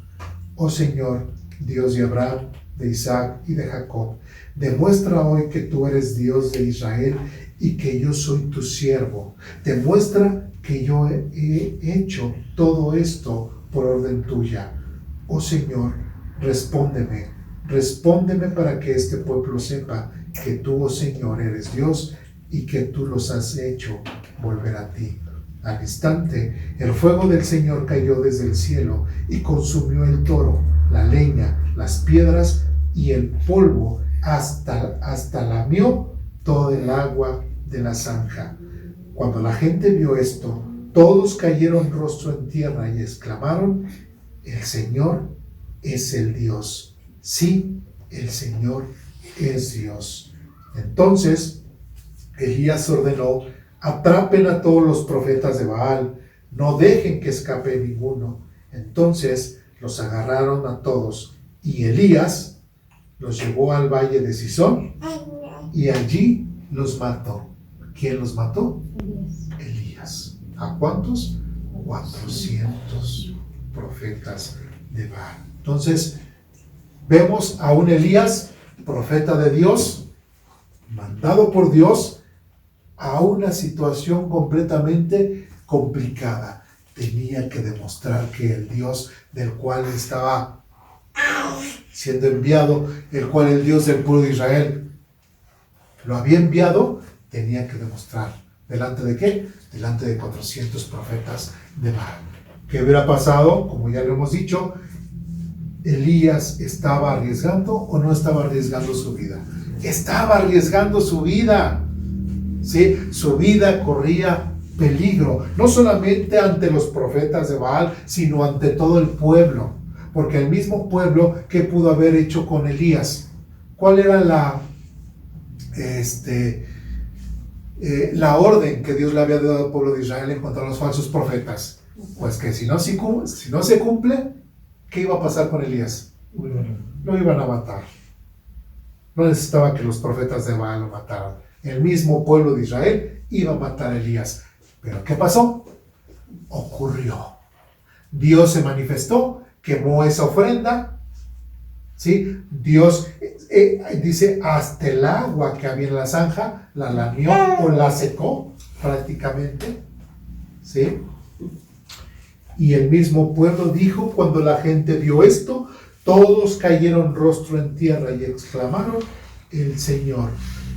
Oh Señor, Dios de Abraham, de Isaac y de Jacob, demuestra hoy que tú eres Dios de Israel y que yo soy tu siervo. Demuestra que yo he hecho todo esto por orden tuya. Oh Señor, respóndeme para que este pueblo sepa que tú, oh Señor, eres Dios y que tú los has hecho volver a ti. Al instante, el fuego del Señor cayó desde el cielo y consumió el toro, la leña, las piedras y el polvo hasta lamió todo el agua de la zanja. Cuando la gente vio esto, todos cayeron rostro en tierra y exclamaron: El Señor es el Dios. Sí, el Señor es Dios. Entonces Elías ordenó: atrapen a todos los profetas de Baal, no dejen que escape ninguno. Entonces los agarraron a todos y Elías los llevó al valle de Cisón y allí los mató. ¿Quién los mató? Elías. ¿A cuántos? 400 profetas de Baal. Entonces vemos a un Elías, profeta de Dios, mandado por Dios a una situación completamente complicada. Tenía que demostrar que el Dios del cual estaba siendo enviado, el cual el Dios del pueblo de Israel lo había enviado, tenía que demostrar. ¿Delante de qué? Delante de 400 profetas de Baal. ¿Qué hubiera pasado? Como ya lo hemos dicho, ¿Elías estaba arriesgando o no estaba arriesgando su vida? Estaba arriesgando su vida. ¿Sí? Su vida corría peligro, no solamente ante los profetas de Baal, sino ante todo el pueblo. Porque el mismo pueblo, ¿qué pudo haber hecho con Elías? ¿Cuál era la orden que Dios le había dado al pueblo de Israel en cuanto a los falsos profetas? Pues que si no se cumple, ¿qué iba a pasar con Elías? Lo iban a matar. No necesitaba que los profetas de Baal lo mataran. El mismo pueblo de Israel iba a matar a Elías. ¿Pero qué pasó? Ocurrió. Dios se manifestó, quemó esa ofrenda. ¿Sí? Dios dice, hasta el agua que había en la zanja, la lamió o la secó prácticamente. ¿Sí? Y el mismo pueblo dijo, cuando la gente vio esto, todos cayeron rostro en tierra y exclamaron: el Señor,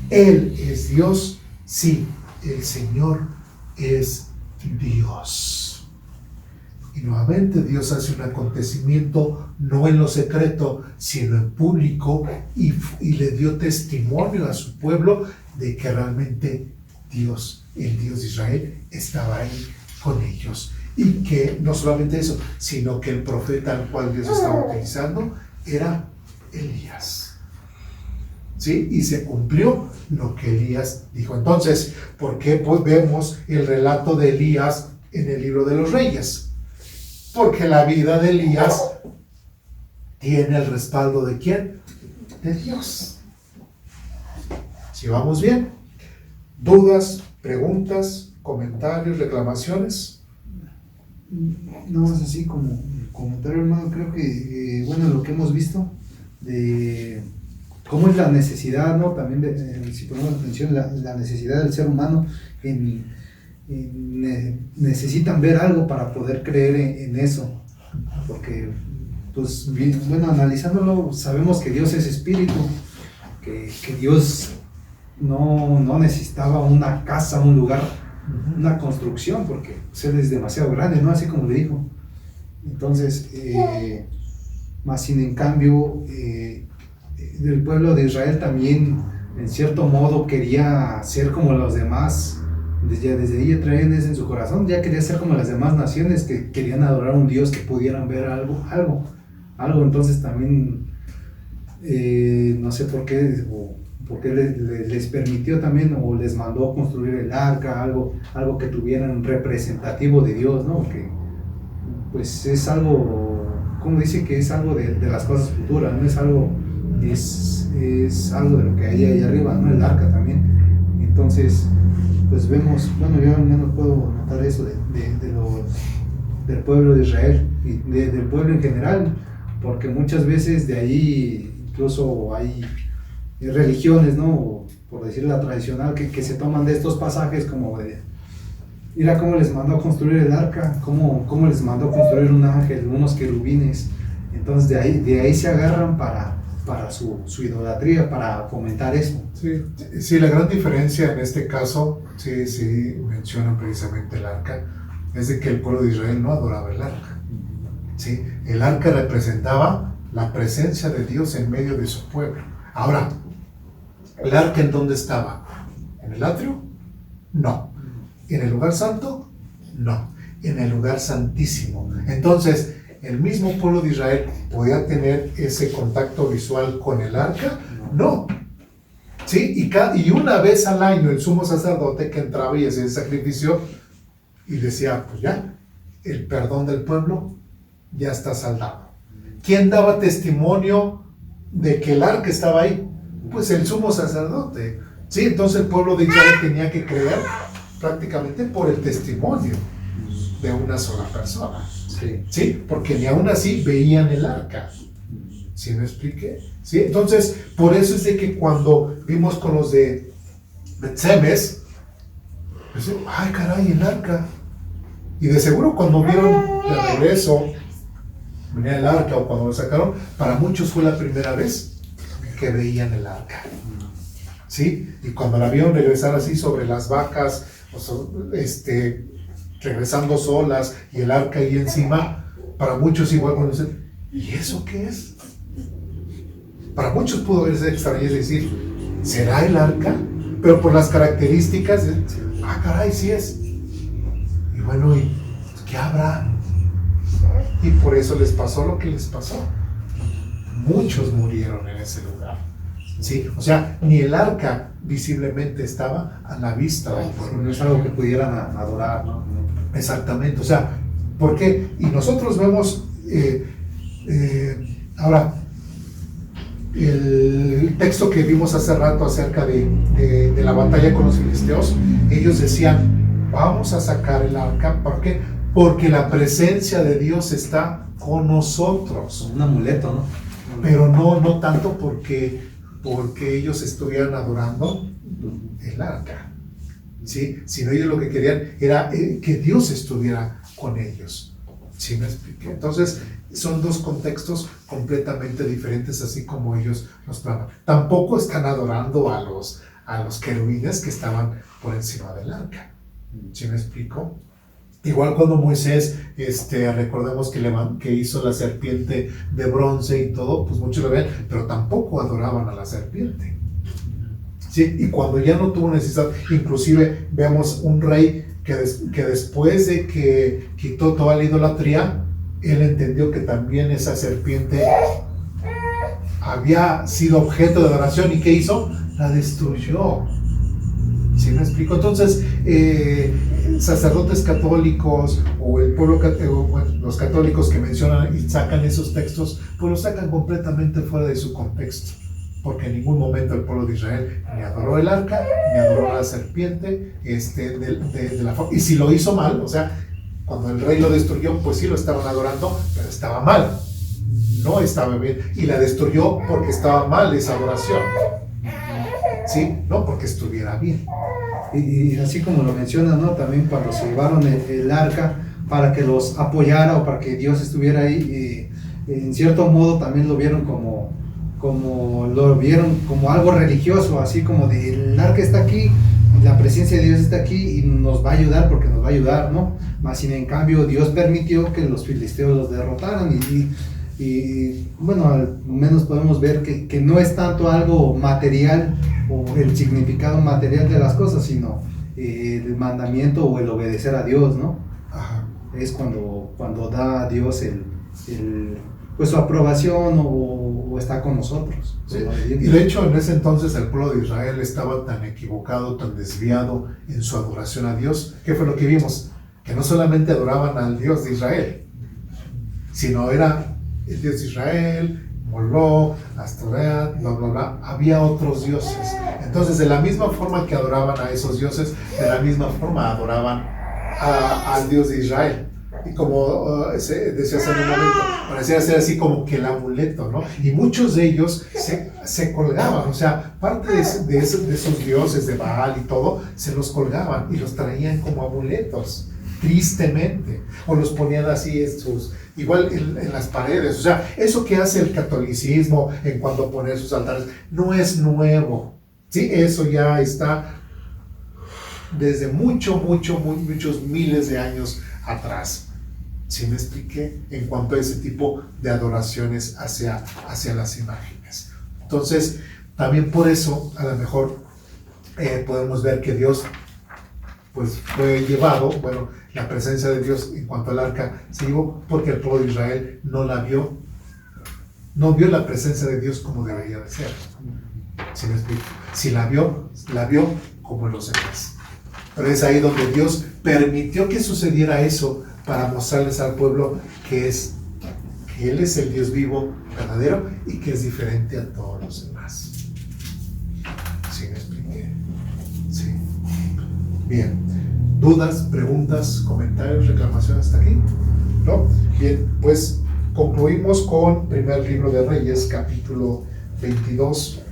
Él es Dios. Sí, el Señor es Dios. Y nuevamente Dios hace un acontecimiento no en lo secreto, sino en público, y le dio testimonio a su pueblo de que realmente Dios, el Dios de Israel, estaba ahí con ellos. Y que no solamente eso, sino que el profeta al cual Dios estaba utilizando era Elías. ¿Sí? Y se cumplió lo que Elías dijo. Entonces, ¿por qué pues vemos el relato de Elías en el libro de los Reyes? Porque la vida de Elías tiene el respaldo ¿de quién? De Dios. ¿Sí vamos bien? ¿Dudas, preguntas, comentarios, reclamaciones? No, es así como comentario, hermano. Creo que, bueno, lo que hemos visto de cómo es la necesidad, ¿no? También, si ponemos atención, la necesidad del ser humano necesitan ver algo para poder creer en eso. Porque, pues, bueno, analizándolo, sabemos que Dios es espíritu, que Dios no necesitaba una casa, un lugar, una construcción, porque pues, Él es demasiado grande, ¿no? Así como le dijo. Entonces, más sin en cambio, el pueblo de Israel también, en cierto modo, quería ser como los demás. Desde ahí traían eso en su corazón, ya quería ser como las demás naciones que querían adorar a un Dios, que pudieran ver algo. Entonces también, no sé por qué, porque les permitió también, o les mandó construir el arca, algo que tuvieran representativo de Dios, ¿no? Que pues es algo, como dice, que es algo de las cosas futuras, no es algo es algo de lo que hay ahí arriba, ¿no? El arca también. Entonces, pues vemos, bueno, yo al menos puedo notar eso del pueblo de Israel y del pueblo en general, porque muchas veces de ahí incluso hay religiones, ¿no? O, por decir la tradicional, que se toman de estos pasajes como de, mira cómo les mandó a construir el arca, cómo les mandó a construir un ángel, unos querubines. Entonces de ahí se agarran para su idolatría, para fomentar eso. Sí, la gran diferencia en este caso, sí mencionan precisamente el arca, es de que el pueblo de Israel no adoraba el arca. ¿Sí? El arca representaba la presencia de Dios en medio de su pueblo. Ahora, ¿el arca en dónde estaba? ¿En el atrio? No. ¿En el lugar santo? No. En el lugar santísimo. Entonces, ¿el mismo pueblo de Israel podía tener ese contacto visual con el arca? No. ¿Sí? Y una vez al año el sumo sacerdote que entraba y hacía el sacrificio y decía, pues ya, el perdón del pueblo ya está saldado. ¿Quién daba testimonio de que el arca estaba ahí? Pues el sumo sacerdote. ¿Sí? Entonces el pueblo de Israel tenía que creer prácticamente por el testimonio de una sola persona. ¿Sí? Porque ni aún así veían el arca. ¿Sí me expliqué? ¿Sí? Entonces, por eso es de que cuando vimos con los de Bet-Semes, pues, ay caray, el arca. Y de seguro cuando vieron de regreso venía el arca o cuando lo sacaron, para muchos fue la primera vez que veían el arca. ¿Sí? Y cuando la vieron regresar así sobre las vacas, regresando solas y el arca ahí encima, para muchos igual cuando dicen, ¿y eso qué es? Para muchos pudo verse extraño, es decir, ¿será el arca? Pero por las características, caray, sí es. Y bueno, ¿y qué habrá? Y por eso les pasó lo que les pasó. Muchos murieron en ese lugar. ¿Sí? O sea, ni el arca visiblemente estaba a la vista del pueblo. No es algo que pudieran adorar, ¿no? Exactamente, o sea, ¿por qué? Y nosotros vemos, ahora, el texto que vimos hace rato acerca de la batalla con los filisteos, ellos decían, vamos a sacar el arca, ¿por qué? Porque la presencia de Dios está con nosotros. Un amuleto, ¿no? Pero no tanto porque ellos estuvieran adorando el arca, ¿sí? Sino ellos lo que querían era que Dios estuviera con ellos. ¿Sí me expliqué? Entonces, son dos contextos completamente diferentes, así como ellos los planean. Tampoco están adorando a los querubines que estaban por encima del arca. ¿Sí me explico? Igual cuando Moisés, recordemos que hizo la serpiente de bronce y todo, pues muchos lo ven, pero tampoco adoraban a la serpiente. ¿Sí? Y cuando ya no tuvo necesidad, inclusive vemos un rey que después de que quitó toda la idolatría, él entendió que también esa serpiente había sido objeto de adoración, ¿y qué hizo? La destruyó. ¿Sí me explico? Entonces, sacerdotes católicos o el pueblo, los católicos que mencionan y sacan esos textos, pues los sacan completamente fuera de su contexto, porque en ningún momento el pueblo de Israel ni adoró el arca, ni adoró a la serpiente, y si lo hizo mal, o sea, cuando el rey lo destruyó, pues sí lo estaban adorando, pero estaba mal, no estaba bien, y la destruyó porque estaba mal esa adoración, ¿sí? No porque estuviera bien. Y así como lo menciona, ¿no? También cuando se llevaron el arca para que los apoyara o para que Dios estuviera ahí, en cierto modo también lo vieron como algo religioso, así como de el arca está aquí, la presencia de Dios está aquí y nos va a ayudar porque nos va a ayudar, ¿no? Más sin en cambio Dios permitió que los filisteos los derrotaran y bueno, al menos podemos ver que no es tanto algo material o el significado material de las cosas, sino el mandamiento o el obedecer a Dios, ¿no? Ajá. Es cuando da a Dios pues su aprobación o está con nosotros. Sí. Y de hecho en ese entonces el pueblo de Israel estaba tan equivocado, tan desviado en su adoración a Dios. ¿Qué fue lo que vimos? Que no solamente adoraban al Dios de Israel, sino era el Dios de Israel, Moló, Astoret, bla, bla, bla. Había otros dioses. Entonces, de la misma forma que adoraban a esos dioses, de la misma forma adoraban al Dios de Israel. Y como decía hace un momento, parecía ser así como que el amuleto, ¿no? Y muchos de ellos se colgaban, o sea, parte de esos dioses de Baal y todo, se los colgaban y los traían como amuletos, tristemente, o los ponían así igual en las paredes. O sea, eso que hace el catolicismo en cuanto a poner sus altares, no es nuevo, ¿sí? Eso ya está desde muchos miles de años atrás. ¿Sí me expliqué? En cuanto a ese tipo de adoraciones hacia las imágenes. Entonces, también por eso, a lo mejor podemos ver que Dios pues fue llevado, bueno, la presencia de Dios en cuanto al arca se llevó porque el pueblo de Israel no vio la presencia de Dios como debería de ser. ¿Sí me explico? Si la vio como los demás. Pero es ahí donde Dios permitió que sucediera eso para mostrarles al pueblo que Él es el Dios vivo, verdadero, y que es diferente a todos los demás. ¿Sí me expliqué? Sí. Bien. ¿Dudas, preguntas, comentarios, reclamaciones hasta aquí? ¿No? Bien, pues concluimos con primer libro de Reyes, capítulo 22.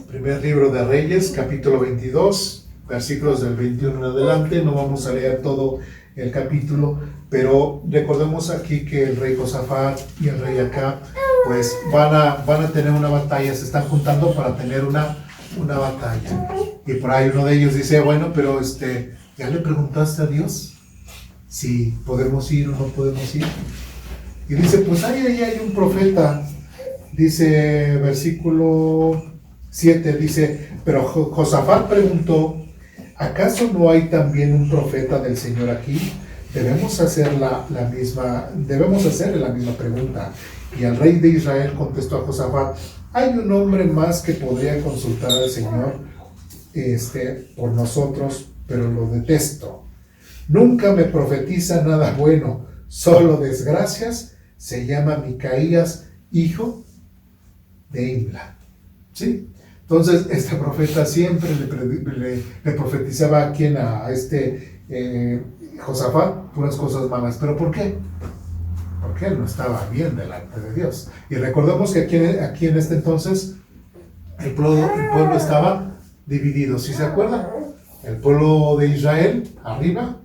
Primer libro de Reyes, capítulo 22, versículos del 21 en adelante. No vamos a leer todo el capítulo, pero recordemos aquí que el rey Josafat y el rey Acab pues van a tener una batalla, se están juntando para tener una batalla. Y por ahí uno de ellos dice, bueno, pero ¿ya le preguntaste a Dios si podemos ir o no podemos ir? Y dice, pues ahí hay un profeta, dice versículo 7, dice, pero Josafat preguntó, ¿acaso no hay también un profeta del Señor aquí? Debemos hacerle la misma pregunta. Y el rey de Israel contestó a Josafat, hay un hombre más que podría consultar al Señor por nosotros, pero lo detesto. Nunca me profetiza nada bueno, solo desgracias. Se llama Micaías, hijo de Imla. ¿Sí? Entonces, este profeta siempre le profetizaba a Josafat puras cosas malas. ¿Pero por qué? Porque él no estaba bien delante de Dios. Y recordemos que aquí en este entonces el pueblo estaba dividido. ¿Sí se acuerdan? El pueblo de Israel arriba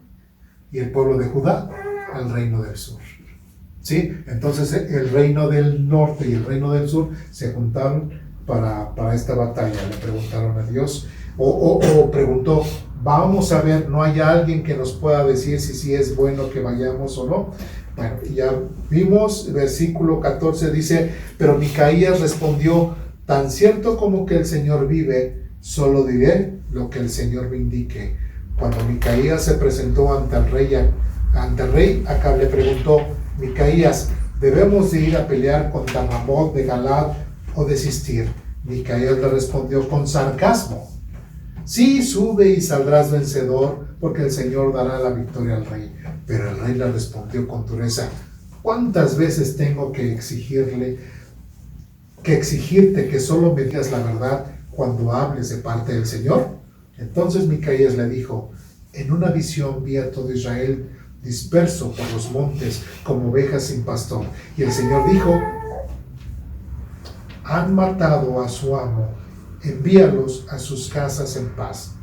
y el pueblo de Judá al reino del sur. ¿Sí? Entonces el reino del norte y el reino del sur se juntaron para esta batalla. Le preguntaron a Dios o preguntó, vamos a ver, ¿no hay alguien que nos pueda decir si es bueno que vayamos o no? Bueno, ya vimos, versículo 14 dice, pero Micaías respondió, tan cierto como que el Señor vive, solo diré lo que el Señor me indique. Cuando Micaías se presentó ante el rey, Acab le preguntó, Micaías, ¿debemos de ir a pelear contra Ramot de Galad o desistir? Micaías le respondió con sarcasmo, sí, sube y saldrás vencedor, porque el Señor dará la victoria al rey. Pero el rey le respondió con dureza, ¿cuántas veces tengo que exigirte que solo me digas la verdad cuando hables de parte del Señor? Entonces Micaías le dijo, en una visión vi a todo Israel disperso por los montes como ovejas sin pastor. Y el Señor dijo, han matado a su amo, envíalos a sus casas en paz.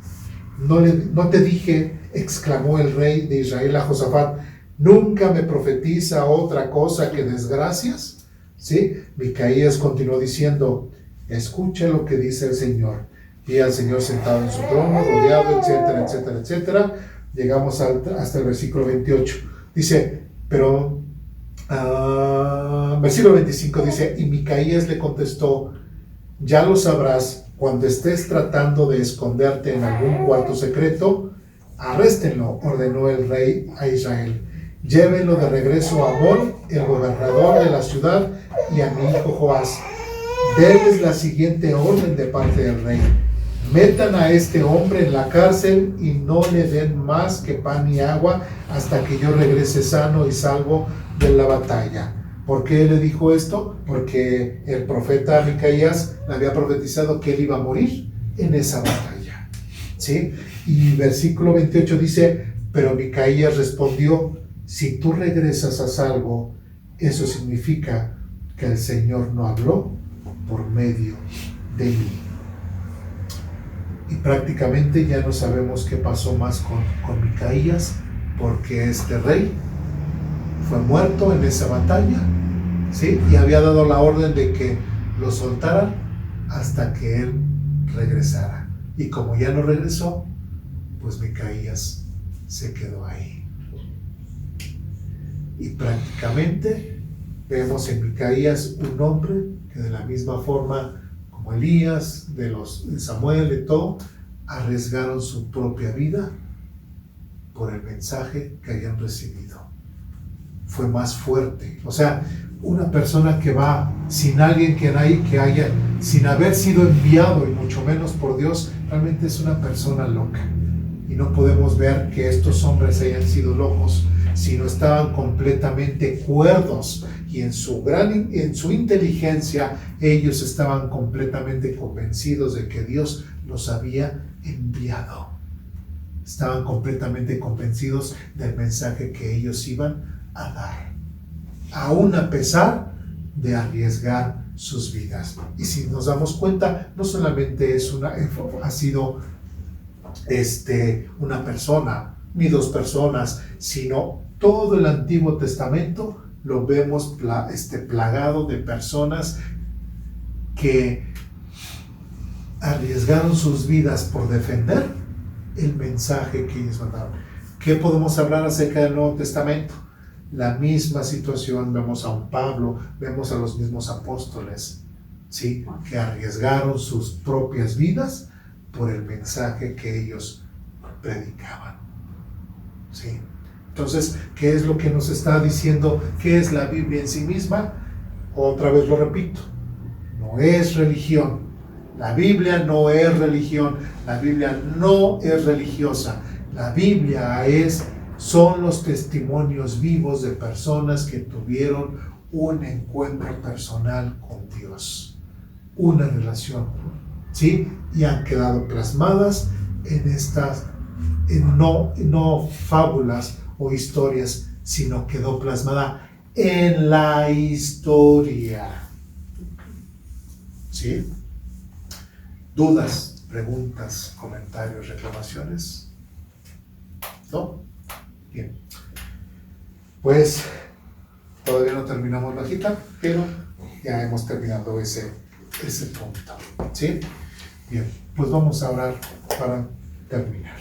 No te dije, exclamó el rey de Israel a Josafat, ¿nunca me profetiza otra cosa que desgracias? ¿Sí? Micaías continuó diciendo, escucha lo que dice el Señor. Vi al Señor sentado en su trono, rodeado, etcétera, etcétera, etcétera. Llegamos hasta el versículo 28. Dice, pero, versículo 25 dice, y Micaías le contestó, ya lo sabrás, Cuando estés tratando de esconderte en algún cuarto secreto, arréstenlo, ordenó el rey a Israel. Llévenlo de regreso a Amón, el gobernador de la ciudad, y a mi hijo Joás. Denles la siguiente orden de parte del rey: metan a este hombre en la cárcel y no le den más que pan y agua hasta que yo regrese sano y salvo de la batalla. ¿Por qué le dijo esto? Porque el profeta Micaías le había profetizado que él iba a morir en esa batalla, ¿sí? Y versículo 28 dice: pero Micaías respondió: si tú regresas a salvo, eso significa que el Señor no habló por medio de mí. Y prácticamente ya no sabemos qué pasó más con Micaías, porque este rey fue muerto en esa batalla, ¿sí? Y había dado la orden de que lo soltaran hasta que él regresara. Y como ya no regresó, pues Micaías se quedó ahí. Y prácticamente vemos en Micaías un hombre que, de la misma forma como Elías, de Samuel, de todo, arriesgaron su propia vida por el mensaje que habían recibido. Fue más fuerte. O sea, una persona que va sin alguien que haya, sin haber sido enviado, y mucho menos por Dios, realmente es una persona loca. Y no podemos ver que estos hombres hayan sido locos, sino estaban completamente cuerdos, y en su inteligencia ellos estaban completamente convencidos de que Dios los había enviado. Estaban completamente convencidos del mensaje que ellos iban a dar, aún a pesar de arriesgar sus vidas. Y si nos damos cuenta, no solamente ha sido una persona ni dos personas, sino todo el Antiguo Testamento lo vemos plagado de personas que arriesgaron sus vidas por defender el mensaje que ellos mandaron. ¿Qué podemos hablar acerca del Nuevo Testamento? La misma situación. Vemos a un Pablo, vemos a los mismos apóstoles, ¿sí?, que arriesgaron sus propias vidas por el mensaje que ellos predicaban, ¿sí? Entonces, ¿qué es lo que nos está diciendo? ¿Qué es la Biblia en sí misma? Otra vez lo repito, no es religión. La Biblia no es religión. La Biblia no es religiosa. La Biblia son los testimonios vivos de personas que tuvieron un encuentro personal con Dios, una relación, ¿sí? Y han quedado plasmadas no fábulas o historias, sino quedó plasmada en la historia, ¿sí? ¿Dudas, preguntas, comentarios, reclamaciones? ¿No? Bien. Pues todavía no terminamos la cita, pero ya hemos terminado ese punto, ¿sí? Bien, pues vamos a orar para terminar.